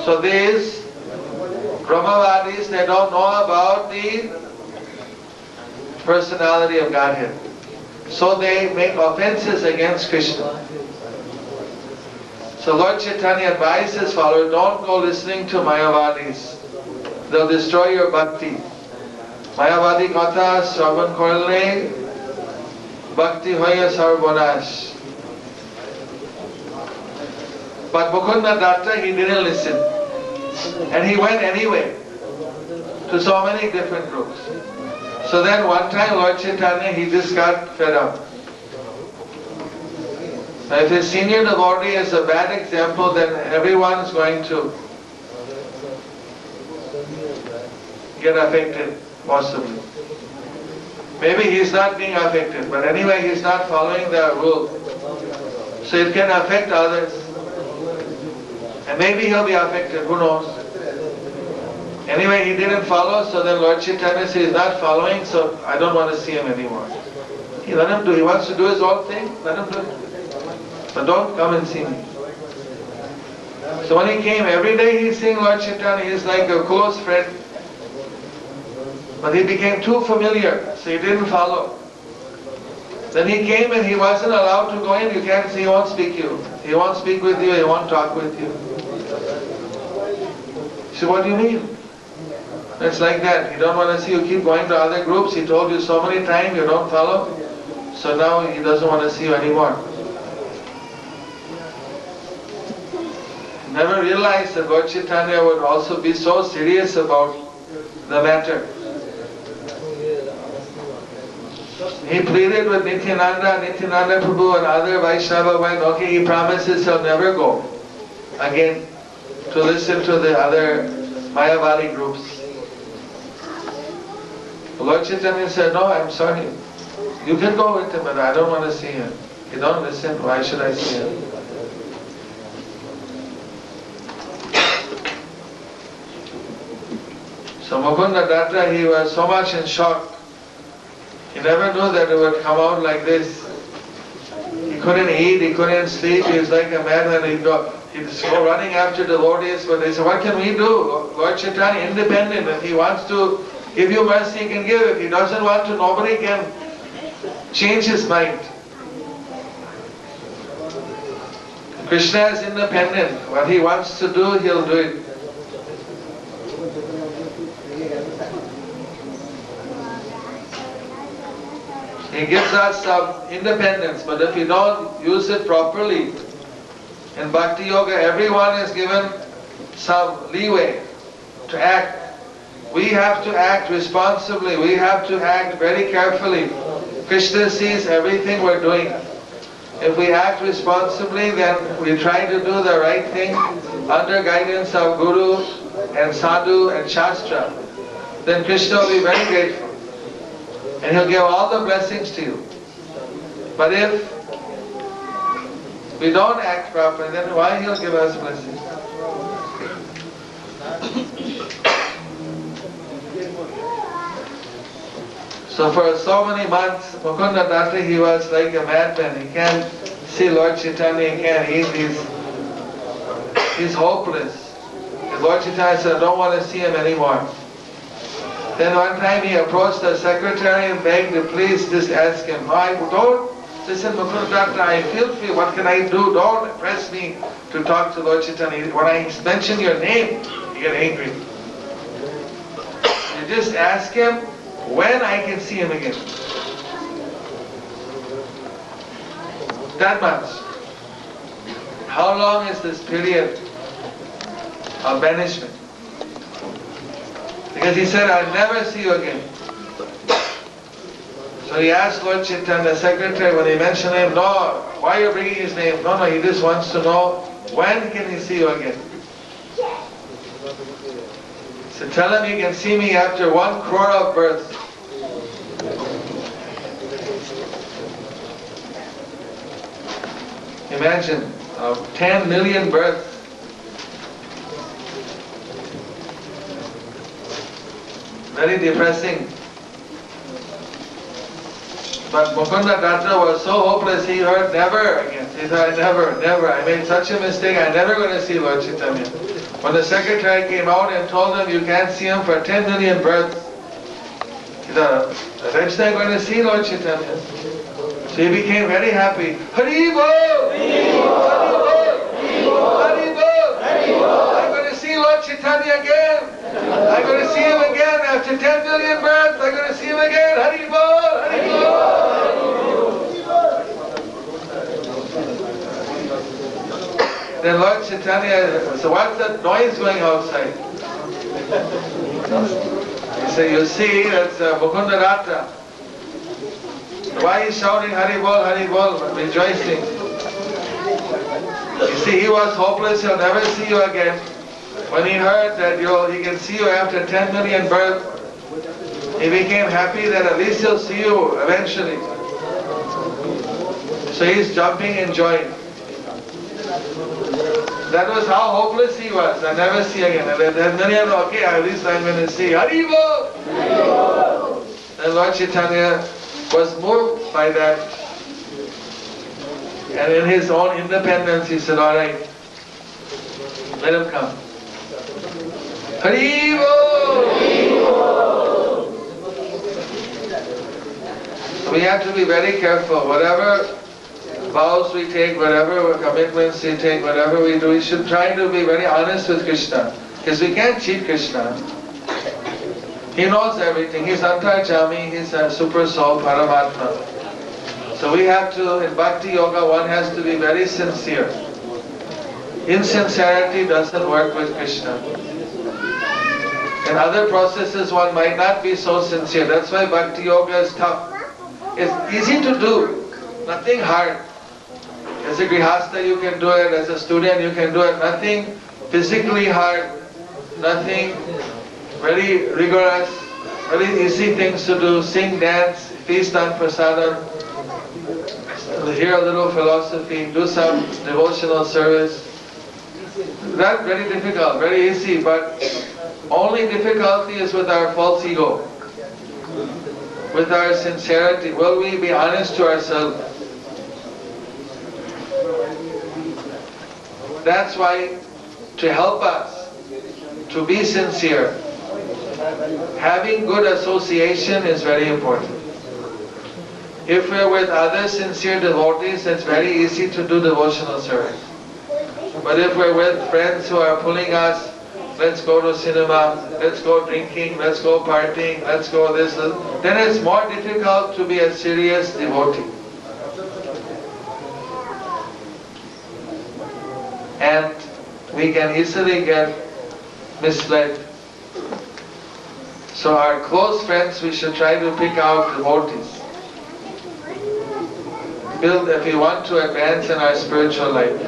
So these Brahmavadis, they don't know about the personality of Godhead. So they make offenses against Krishna. So Lord Chaitanya advised his followers, don't go listening to Mayavadis. They'll destroy your bhakti. Mayavadi Katha Sravan Korle Bhakti Hoya Sarvanash. But Mukunda Datta, he didn't listen. And he went anyway to so many different groups. So then one time Lord Chaitanya, he just got fed up. Now if his senior devotee is a bad example, then everyone is going to get affected, possibly. Maybe he's not being affected, but anyway he's not following the rule. So it can affect others. And maybe he'll be affected, who knows. Anyway, he didn't follow, so then Lord Chaitanya says he's not following, so I don't want to see him anymore. Let him do, he wants to do his own thing, let him do it. But don't come and see me. So when he came, every day he's seeing Lord Chaitanya, he's like a close friend. But he became too familiar, so he didn't follow. Then he came and he wasn't allowed to go in, you can't see, he won't speak to you. He won't speak with you, he won't talk with you. So what do you mean? It's like that. You don't want to see, you keep going to other groups. He told you so many times, you don't follow. So now he doesn't want to see you anymore. Never realized that Lord Chaitanya would also be so serious about the matter. He pleaded with Nityananda Prabhu and other Vaishnava went, okay, he promises he'll never go again to listen to the other Mayavadi groups. Lord Chaitanya said, no, I'm sorry. You can go with him, but I don't want to see him. You don't listen, why should I see him? So Mukunda Datta, he was so much in shock. He never knew that it would come out like this. He couldn't eat, he couldn't sleep, he was like a madman. He'd go running after devotees, but they said, what can we do? Lord Chaitanya, independent, if he wants to give you mercy, he can give. If he doesn't want to, nobody can change his mind. Krishna is independent. What he wants to do, he'll do it. He gives us some independence, but if we don't use it properly, in Bhakti Yoga, everyone is given some leeway to act. We have to act responsibly. We have to act very carefully. Krishna sees everything we're doing. If we act responsibly, then we try to do the right thing under guidance of Guru and Sadhu and Shastra. Then Krishna will be very grateful. And he'll give all the blessings to you. But if we don't act properly, then why he'll give us blessings? So for so many months, Mukunda Datta, he was like a madman. He can't see Lord Chaitanya, he can't eat. He's hopeless. And Lord Chaitanya said, I don't want to see him anymore. Then one time he approached the secretary and begged to please just ask him, don't listen, Mukunda Datta, I feel for you, what can I do? Don't press me to talk to Lord Chaitanya. When I mention your name, you get angry. You just ask him when I can see him again. That much. How long is this period? of banishment. Because he said, I'll never see you again. So he asked Lord Chaitanya, the secretary, when he mentioned him, no, why are you bringing his name? No, he just wants to know, when can he see you again? So tell him he can see me after 1 crore of births. Imagine, 10 million births. Very depressing. But Mukunda Datta was so hopeless, he heard never again. He thought, never. I made such a mistake, I'm never going to see Lord Chaitanya. When the secretary came out and told him you can't see him for 10 million births, he thought, eventually I'm going to see Lord Chaitanya. So he became very happy. Hari Bol! Hari Bol! Hari Bol! I'm going to see Lord Chaitanya again. I'm going to see him again after 10 million births. I'm going to see him again. Hari Bol! Hari Bol! Then Lord Chaitanya, so what's that noise going outside? He said, you see, that's Mukunda Datta. Why is he shouting Hari Bol, rejoicing? You see, he was hopeless, he'll never see you again. When he heard that he can see you after 10 million births, he became happy that at least he'll see you eventually. So he's jumping in joy. That was how hopeless he was. I never see again. And then okay, at least I'm going to see. Hari Bol! And Lord Chaitanya was moved by that. And in his own independence, he said, all right, let him come. Hari Bol! We have to be very careful. Whatever vows we take, whatever commitments we take, whatever we do, we should try to be very honest with Krishna. Because we can't cheat Krishna. He knows everything. He's Antarjami, he's a super soul, Paramatma. So we have to, in Bhakti Yoga, one has to be very sincere. Insincerity doesn't work with Krishna. In other processes, one might not be so sincere. That's why Bhakti Yoga is tough. It's easy to do, nothing hard. As a grihastha you can do it, as a student you can do it, nothing physically hard, nothing very rigorous, very easy things to do, sing, dance, feast on prasadam, hear a little philosophy, do some devotional service. Not very difficult, very easy, but only difficulty is with our false ego, with our sincerity. Will we be honest to ourselves? That's why, to help us to be sincere, having good association is very important. If we're with other sincere devotees, it's very easy to do devotional service. But if we're with friends who are pulling us, let's go to cinema, let's go drinking, let's go partying, let's go this, then it's more difficult to be a serious devotee. And we can easily get misled. So our close friends, we should try to pick out devotees. Build, if we want to advance in our spiritual life.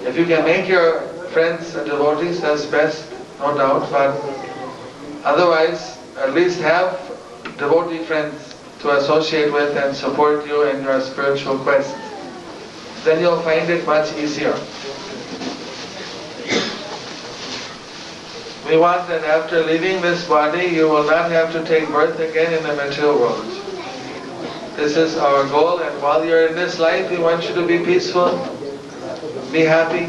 If you can make your friends devotees, that's best, no doubt, but otherwise, at least have devotee friends to associate with and support you in your spiritual quest. Then you'll find it much easier. We want that after leaving this body, you will not have to take birth again in the material world. This is our goal, and while you're in this life, we want you to be peaceful, be happy,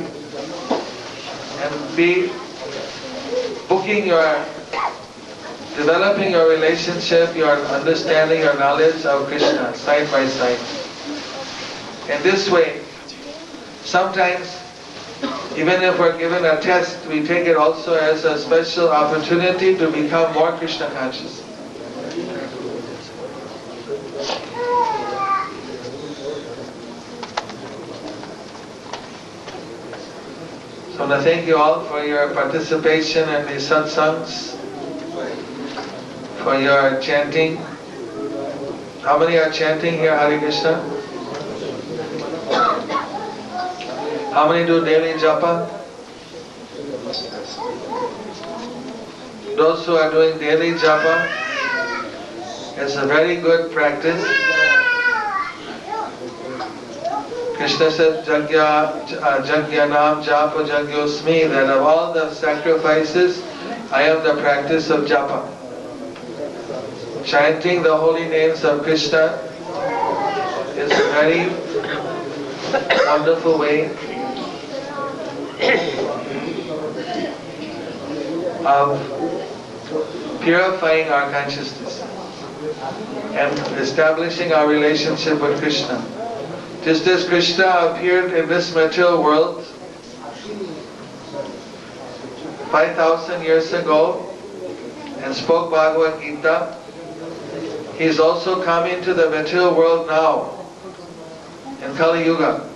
and be developing your relationship, your understanding, your knowledge of Krishna, side by side. In this way, sometimes, even if we're given a test, we take it also as a special opportunity to become more Krishna conscious. I want to thank you all for your participation in these satsangs, for your chanting. How many are chanting here Hare Krishna? How many do daily japa? Those who are doing daily japa, it's a very good practice. Krishna said, Jagyanam japa jagyosmi, that of all the sacrifices, I am the practice of japa. Chanting the holy names of Krishna is a very wonderful way of purifying our consciousness and establishing our relationship with Krishna. Just as Krishna appeared in this material world 5,000 years ago and spoke Bhagavad Gita, He's also come into the material world now in Kali Yuga.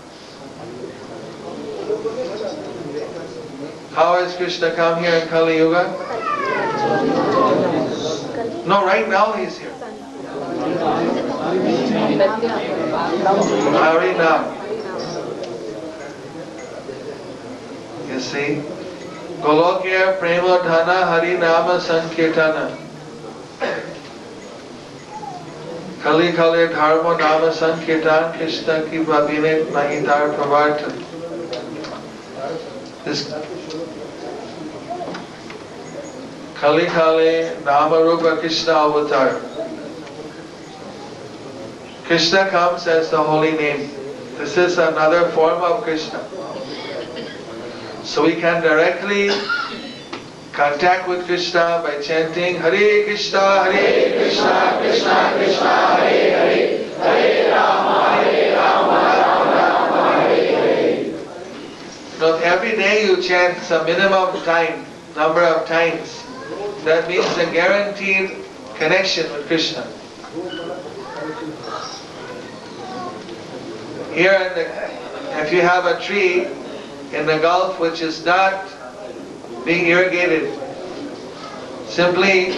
How has Krishna come here in Kali Yuga? No, right now He's here. Harinam. You see? Golokya Prema Dhana Harinama Sankirtana. Kali Kali Dharma Nama Sankirtan Krishna Ki Babine Nahitar Pravartan. This Kali Kali Nama Rupa Krishna Avatar. Krishna comes as the holy name. This is another form of Krishna. So we can directly contact with Krishna by chanting Hare Krishna, Krishna Krishna, Hare Hare, Hare Rama, Rama Rama, Hare Hare. Now, if every day you chant some minimum number of times, that means a guaranteed connection with Krishna. Here, if you have a tree in the Gulf which is not being irrigated, simply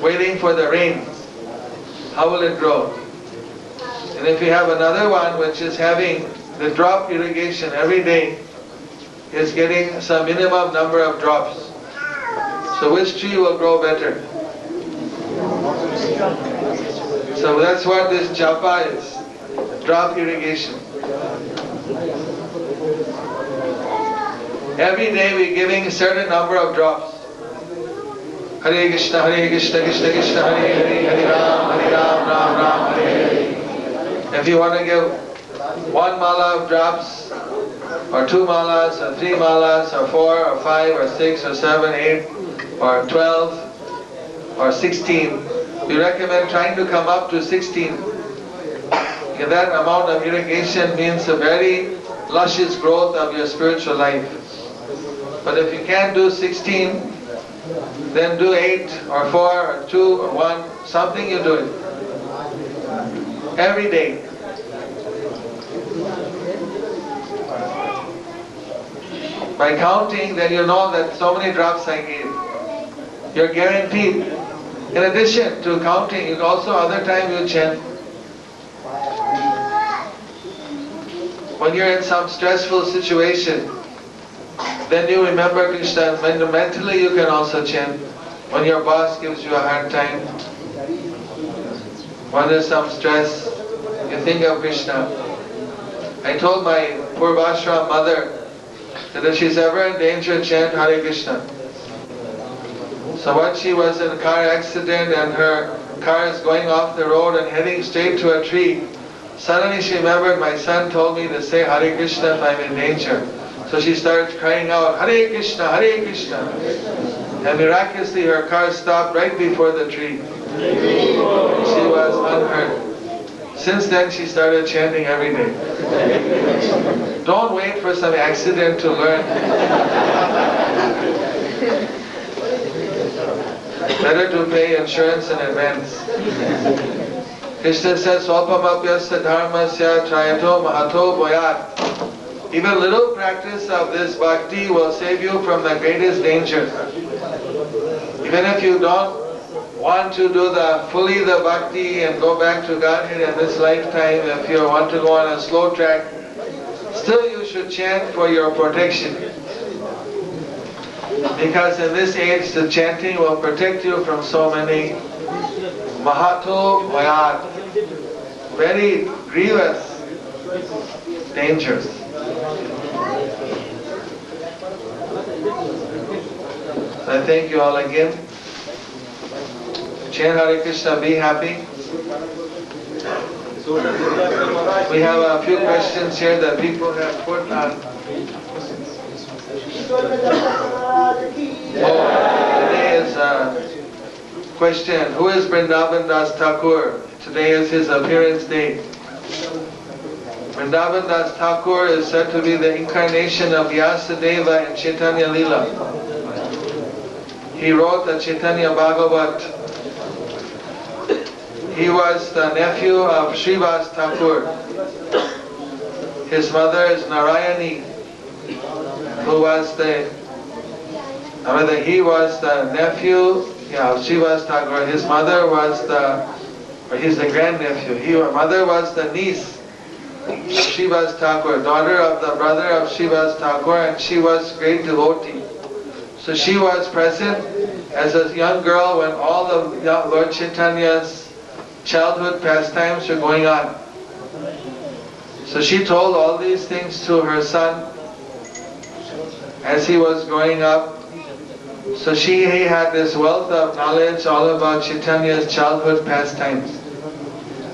waiting for the rain, how will it grow? And if you have another one which is having the drop irrigation every day, is getting some minimum number of drops. So which tree will grow better? So that's what this japa is. Drop irrigation. Every day we're giving a certain number of drops. Hare Krishna, Krishna Krishna, Hare Hare, Hare Ram, Ram Ram, Hare Hare. If you want to give 1 mala of drops, or 2 malas, or 3 malas, or 4, or 5, or 6, or 7, 8, or 12, or 16, we recommend trying to come up to 16. That amount of irrigation means a very luscious growth of your spiritual life. But if you can't do 16, then do 8 or 4 or 2 or 1, something you do it. Every day. By counting, then you know that so many drops I gave. You're guaranteed. In addition to counting, you also other time you chant. When you're in some stressful situation, then you remember Krishna. Mentally you can also chant. When your boss gives you a hard time, when there's some stress, you think of Krishna. I told my Purvashram mother that if she's ever in danger, chant Hare Krishna. So once she was in a car accident and her car is going off the road and heading straight to a tree, suddenly she remembered my son told me to say Hare Krishna if I'm in danger. So she started crying out, Hare Krishna, Hare Krishna. And miraculously her car stopped right before the tree. She was unhurt. Since then she started chanting every day. Don't wait for some accident to learn. Better to pay insurance in advance. Krishna says, Swapamapyasya dharmasya trayato mahato boyat. Even little practice of this bhakti will save you from the greatest danger. Even if you don't want to do fully the bhakti and go back to Godhead in this lifetime, if you want to go on a slow track, still you should chant for your protection. Because in this age the chanting will protect you from so many mahato bhayat, very grievous dangers. I thank you all again. Chant Hare Krishna, be happy. We have a few questions here that people have put on. Today is a question. Who is Vrindavan Das Thakur? Today is his appearance day. Vrindavan Das Thakur is said to be the incarnation of Vyasadeva in Chaitanya Leela. He wrote the Chaitanya Bhagavat. He was the nephew of Srivas Thakur. His mother is Narayani, who was he was the nephew of Srivas Thakur. His mother was he's the grandnephew. Her mother was the niece of Srivas Thakur, daughter of the brother of Srivas Thakur, and she was great devotee. So she was present as a young girl when all of Lord Chaitanya's childhood pastimes were going on. So she told all these things to her son as he was growing up. So he had this wealth of knowledge all about Chaitanya's childhood pastimes.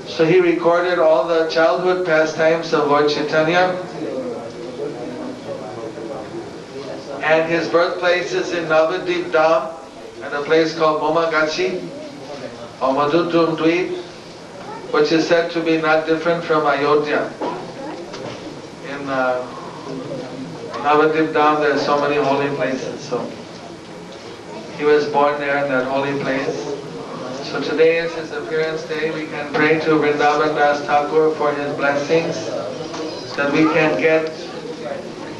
So he recorded all the childhood pastimes of Lord Chaitanya. And his birthplace is in Navadip Dham, at a place called Momagachi, or Madhutum Dweep, which is said to be not different from Ayodhya. In Navadip Dham there are so many holy places. So he was born there in that holy place. So today is his appearance day. We can pray to Vrindavan Das Thakur for his blessings, that we can get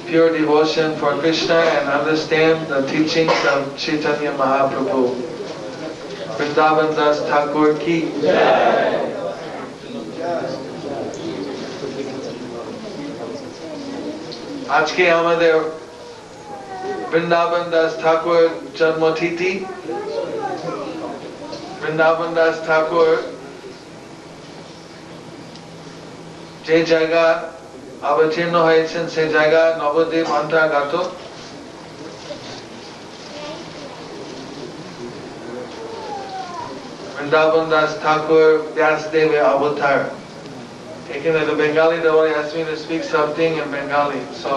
pure devotion for Krishna and understand the teachings of Chaitanya Mahaprabhu. Vrindavan Das Thakur ki Jai. আজকে আমাদের বৃন্দাবন দাস ঠাকুর জন্মতিথি। বৃন্দাবন দাস ঠাকুর যে জায়গা অবতীর্ণ হয়েছেন সেই জায়গা নবদ্বীপ অন্তর্গত। বৃন্দাবন দাস ঠাকুর ব্যাসদেবের অবতার। Ekhane the Bengali devotee asked me to speak something in Bengali, so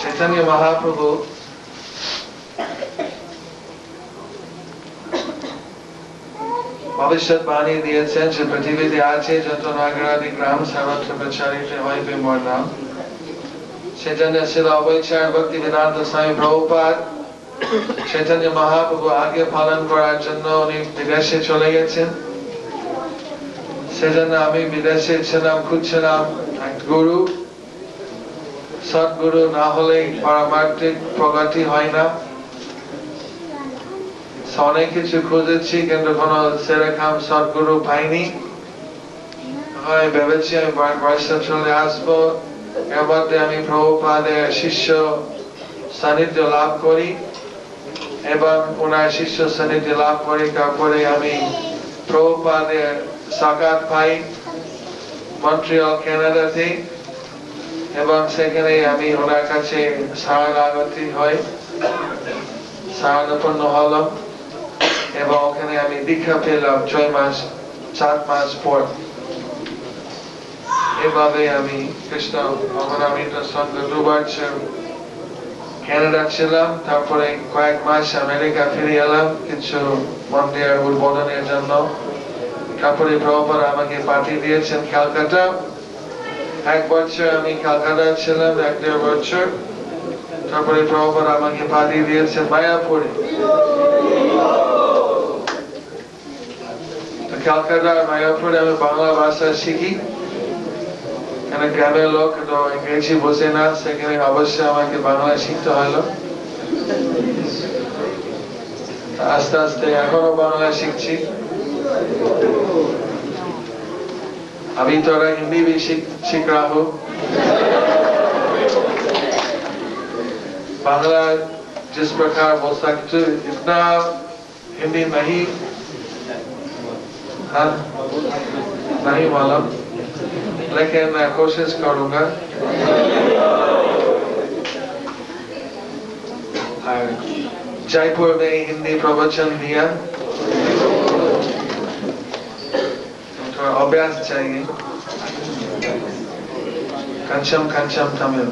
Chaitanya Mahaprabhu ভবিষ্যৎ বাণী দিয়েছেন যে পৃথিবীতে আছে যত নাগরাদি গ্রাম সর্বত্র প্রচারিত হইবে মোর নাম। সেজন্য শ্রীল অবৈচার ভক্তি বেদান্ত স্বামী প্রভুপাদ চৈতন্য মহাপ্রভু আগে পালন করার জন্য উনি বিদেশে চলে গেছেন। সেজন্য আমি বিদেশে ছিলাম, খুঁজছিলাম এক গুরু। সৎগুরু না হলে পারমার্থিক প্রগতি হয় না। অনেক কিছু খুঁজেছি কিন্তু কোনো সেরকম সৎগুরু পাইনি। আমি ভেবেছি আমি ভারতবর্ষে চলে আসবো, এর মধ্যে আমি প্রভুপাদের শিষ্য সান্নিধ্য লাভ করি এবং ওনার শিষ্য সান্নিধ্য লাভ করি। তারপরে আমি প্রভুপাদের সাক্ষাৎ পাই মন্ট্রিয়াল, কানাডাতে, এবং সেখানে আমি ওনার কাছে শরণাগতি হই, শরণাপন্ন হলাম এবং ওখানে আমি দীক্ষা পেলাম 4 মাস পর। এভাবে আমি কৃষ্ণ ভগবানের সঙ্গে 2 বছর কানাডা ছিলাম। তারপরে কয়েক মাস আমেরিকা ফিরে এলাম কিছু মন্দির উদ্বোধনের জন্য। তারপরে প্রভুপাদ আমাকে পাঠিয়ে দিয়েছেন ক্যালকাটা। 1 বছর আমি ক্যালকাটা ছিলাম, 1.5 বছর। তারপরে প্রভুপাদ আমাকে পাঠিয়ে দিয়েছেন মায়াপুরে। ক্যালকাটা মায়াপুরে আমি বাংলা ভাষা শিখি। এখানে গ্রামের লোক তো ইংরেজি বোঝে না, সেখানে অবশ্যই আমাকে বাংলা শিখতে হলো। আস্তে আস্তে এখনো বাংলা শিখছি। अभी थोड़ा हिंदी भी सीख रहा हूँ। बांग्ला जिस प्रकार बोल सकते इतना हिंदी नहीं, हाँ नहीं मालूम, लेकिन मैं कोशिश करूँगा। जयपुर में हिंदी प्रवचन दिया, थोड़ा अभ्यास चाहिए। कंचम कंचम तमिल।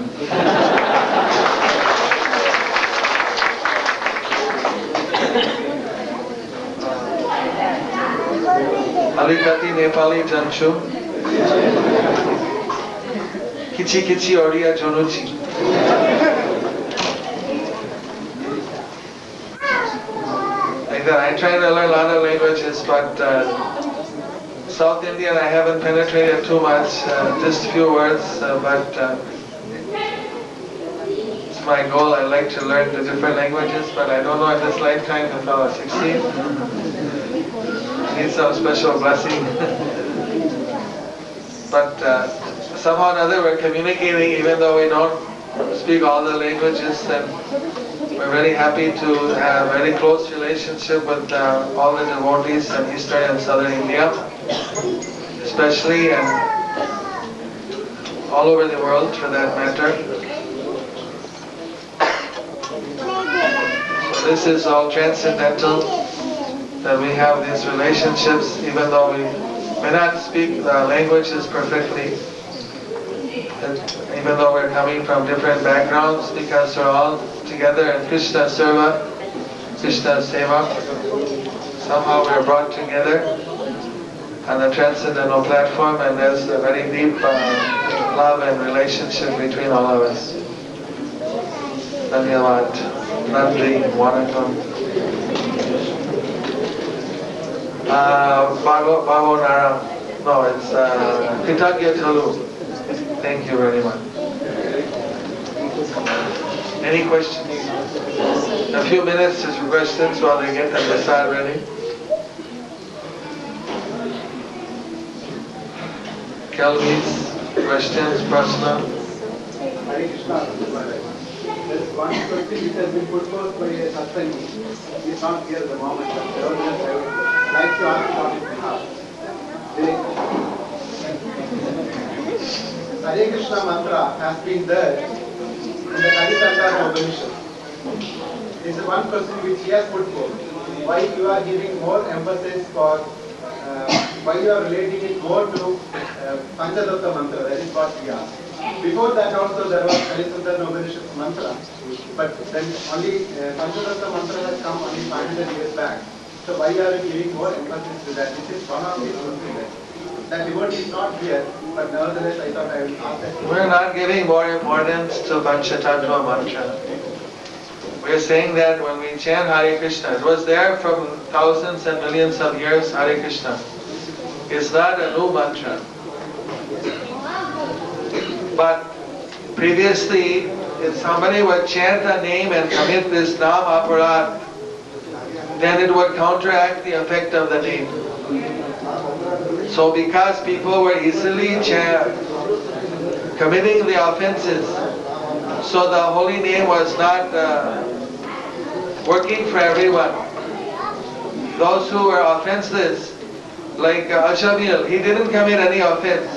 अलिकति नेपाली जान्छु, किछि किछि Odia जानुछि। Like that, I try to learn a lot of languages, but South Indian I haven't penetrated too much, just few words, but it's my goal. I like to learn the different languages, but I don't know in this lifetime if I'll succeed. I need some special blessing. But somehow or other we're communicating even though we don't speak all the languages, and we're very happy to have a very close relationship with all the devotees in Eastern and Southern India, especially, and all over the world for that matter. So this is all transcendental, that we have these relationships even though we may not speak the languages perfectly, even though we're coming from different backgrounds, because we're all together in Krishna Seva, Krishna Seva. Somehow we're brought together on the transcendental platform, and there's a very deep love and relationship between all of us. Dhanyavad, Nandri, Wanakam. Bhavo Nara. No, it's Kritagya Talu. Thank you very much. Any questions? A few minutes just for questions while they get the prasad ready. Kelvis, questions, prasna? Hare Krishna. There is one question which has been put forth by a Satsangi. He is not here at the moment. Nevertheless, I would like to ask on his behalf. The Hare Krishna mantra has been there in the Damodardesh Upanishad. This is one question which he has put forth. Why you are giving more emphasis for, why you are relating it more to Panchatattva mantra, that is what we asked. Before that also there was Damodardesh Upanishad mantra, but then only Panchatattva mantra has come only 500 years back. So why are you giving more emphasis to that? This is one of the questions. That devotee is not here, but nevertheless I thought I would ask that. We're not giving more importance to Panchatattva mantra. We're saying that when we chant Hare Krishna, it was there from thousands and millions of years, Hare Krishna. It's not a new mantra. But previously, if somebody would chant a name and commit this Nam Aparad, then it would counteract the effect of the name. So because people were easily committing the offenses, so the holy name was not working for everyone. Those who were offenseless, like Ashamil, he didn't commit any offense.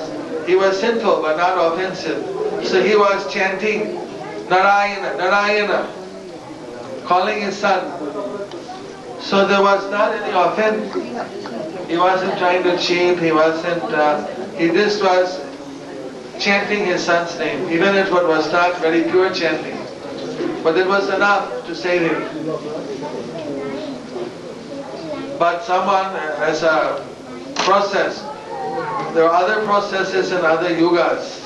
He was sinful but not offensive. So he was chanting Narayana, Narayana, calling his son. So there was not any offense. He wasn't trying to cheat, he wasn't, he just was chanting his son's name, even if it was not very pure chanting. But it was enough to save him. But someone has a process. There are other processes in other yugas.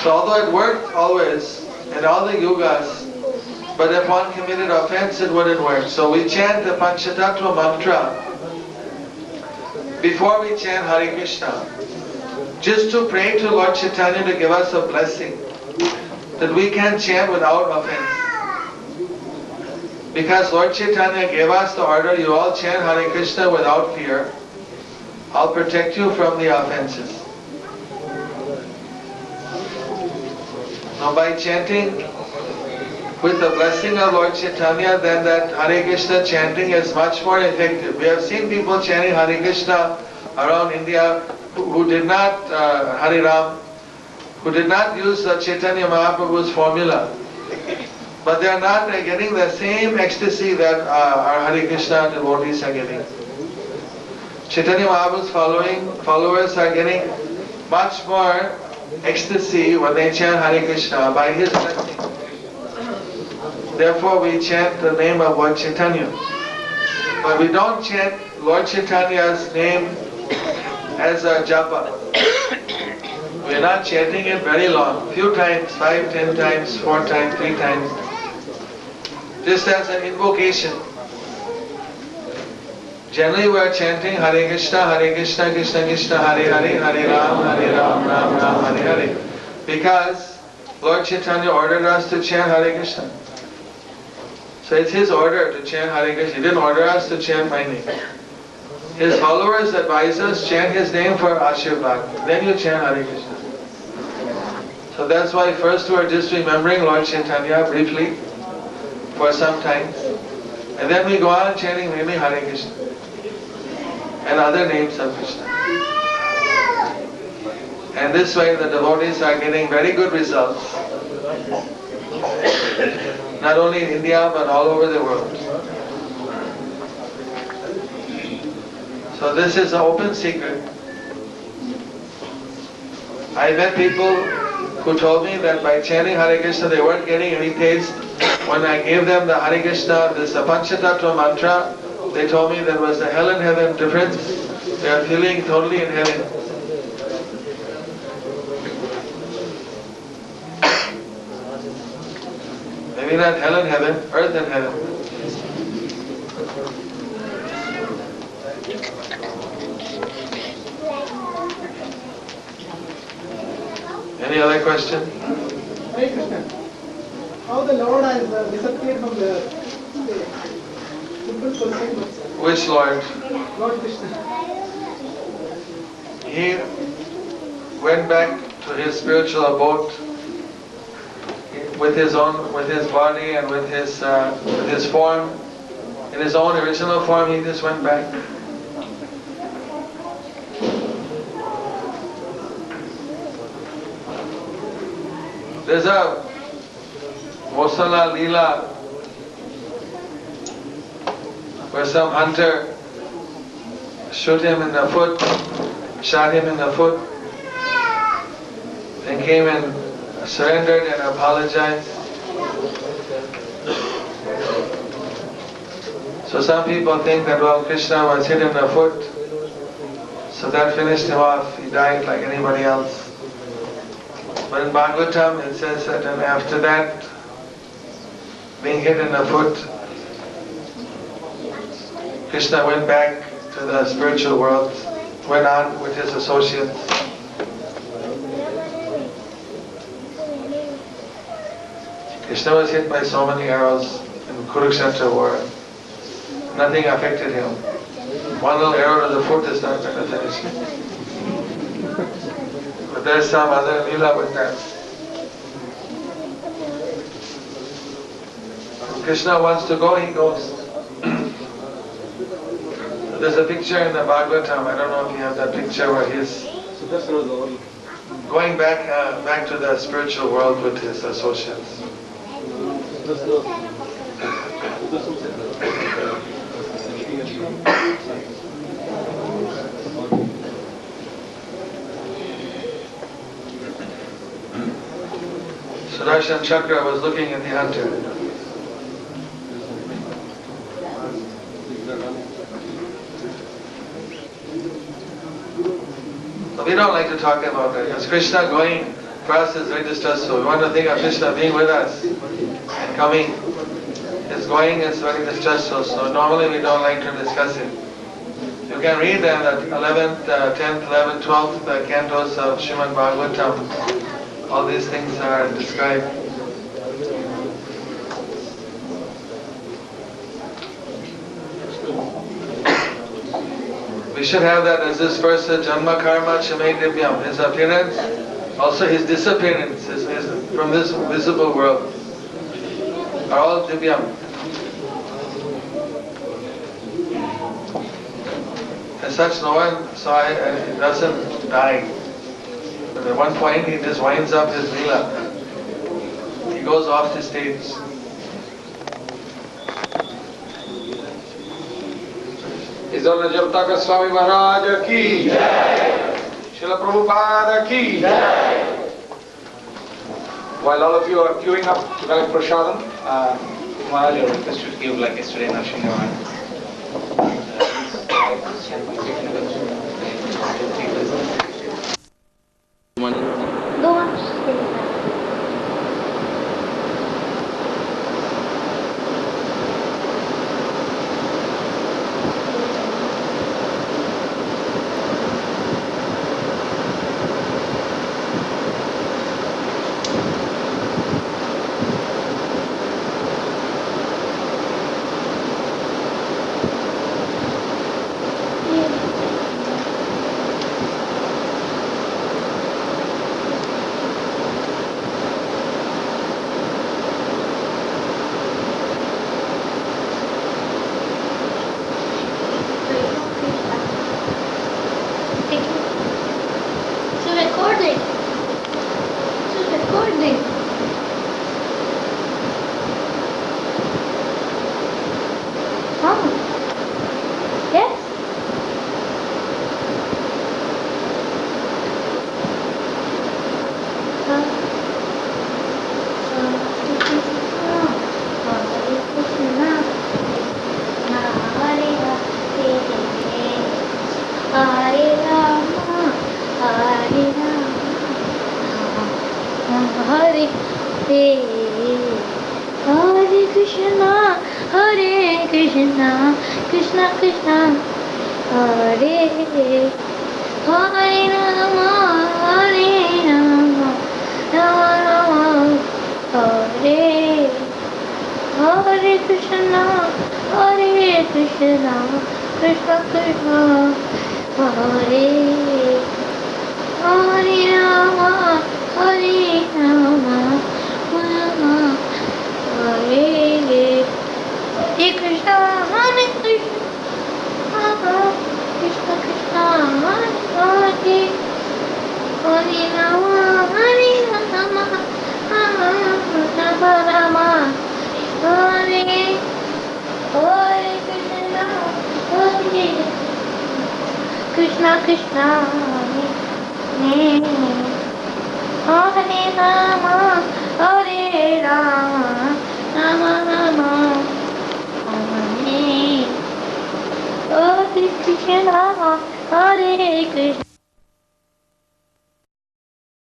So although it worked always in all the yugas, but if one committed offense, it wouldn't work. So we chant the Panchatattva mantra before we chant Hare Krishna, just to pray to Lord Chaitanya to give us a blessing, that we can chant without offense. Because Lord Chaitanya gave us the order, you all chant Hare Krishna without fear. I'll protect you from the offenses. Now by chanting with the blessing of Lord Chaitanya, then that Hare Krishna chanting is much more effective. We have seen people chanting Hare Krishna around India who did not, Hare Ram, who did not use Chaitanya Mahaprabhu's formula. But they are not getting the same ecstasy that our Hare Krishna devotees are getting. Chaitanya Mahaprabhu's followers are getting much more ecstasy when they chant Hare Krishna by his blessing. Therefore we chant the name of Lord Chaitanya. But we don't chant Lord Chaitanya's name as a japa. We are not chanting it very long. Few times, 5, 10 times, 4 times, 3 times. Just as an invocation. Generally we are chanting Hare Krishna, Krishna Krishna, Hare Hare, Hare Ram, Ram Ram, Hare Hare. Because Lord Chaitanya ordered us to chant Hare Krishna. So it's his order to chant Hare Krishna. He didn't order us to chant my name. His followers advise us, chant his name for Ashirvad. Then you chant Hare Krishna. So that's why first we are just remembering Lord Chaitanya briefly for some time. And then we go on chanting mainly Hare Krishna and other names of Krishna. And this way the devotees are getting very good results. Not only in India but all over the world. So this is an open secret. I met people who told me that by chanting Hare Krishna they weren't getting any taste. When I gave them the Hare Krishna, this Panchatattva mantra, they told me there was a hell and heaven difference. They are feeling totally in heaven. Maybe not hell and heaven, earth and heaven. Any other question? Hare Krishna. How the Lord has disappeared from the earth? Simple question. Which Lord? Lord Krishna. He went back to his spiritual abode with his body and with his form. In his own original form, he just went back. There's a Mosala Leela where some hunter shot him in the foot, and came and surrendered and apologized. So some people think that, well, Krishna was hit in the foot, so that finished him off, he died like anybody else. But in Bhagavatam it says that after that, being hit in the foot, Krishna went back to the spiritual world, went on with his associates. Krishna was hit by so many arrows in Kurukshetra war. Nothing affected him. One little arrow to the foot is not going to finish him. But there's some other lila with that. When Krishna wants to go, he goes. There's a picture in the Bhagavatam, I don't know if you have that picture where he's going back to the spiritual world with his associates. Sudarshan Chakra was looking at the hunter. But we don't like to talk about that because Krishna going for us is very distressful. We want to think of Krishna being with us and coming. His going is very distressful, so normally we don't like to discuss it. You can read the 11th, 10th, 11th, 12th cantos of Srimad Bhagavatam. All these things are described. We should have that as this verse, Janma Karma Chame Divyam, his appearance, also his disappearance his from this visible world, are all Divyam. As such, no one doesn't die. But at one point, he just winds up his lila. He goes off the stage. Is on Jayapataka Swami Maharaj ki Jai. Srila Prabhupada ki Jai. While all of you are queuing up to collect prasadam, Maharaj, your request to give like yesterday in Ashingavan. Krishna Krishna Hare Rama Hare Rama Rama Rama Hare Krishna Hare Krishna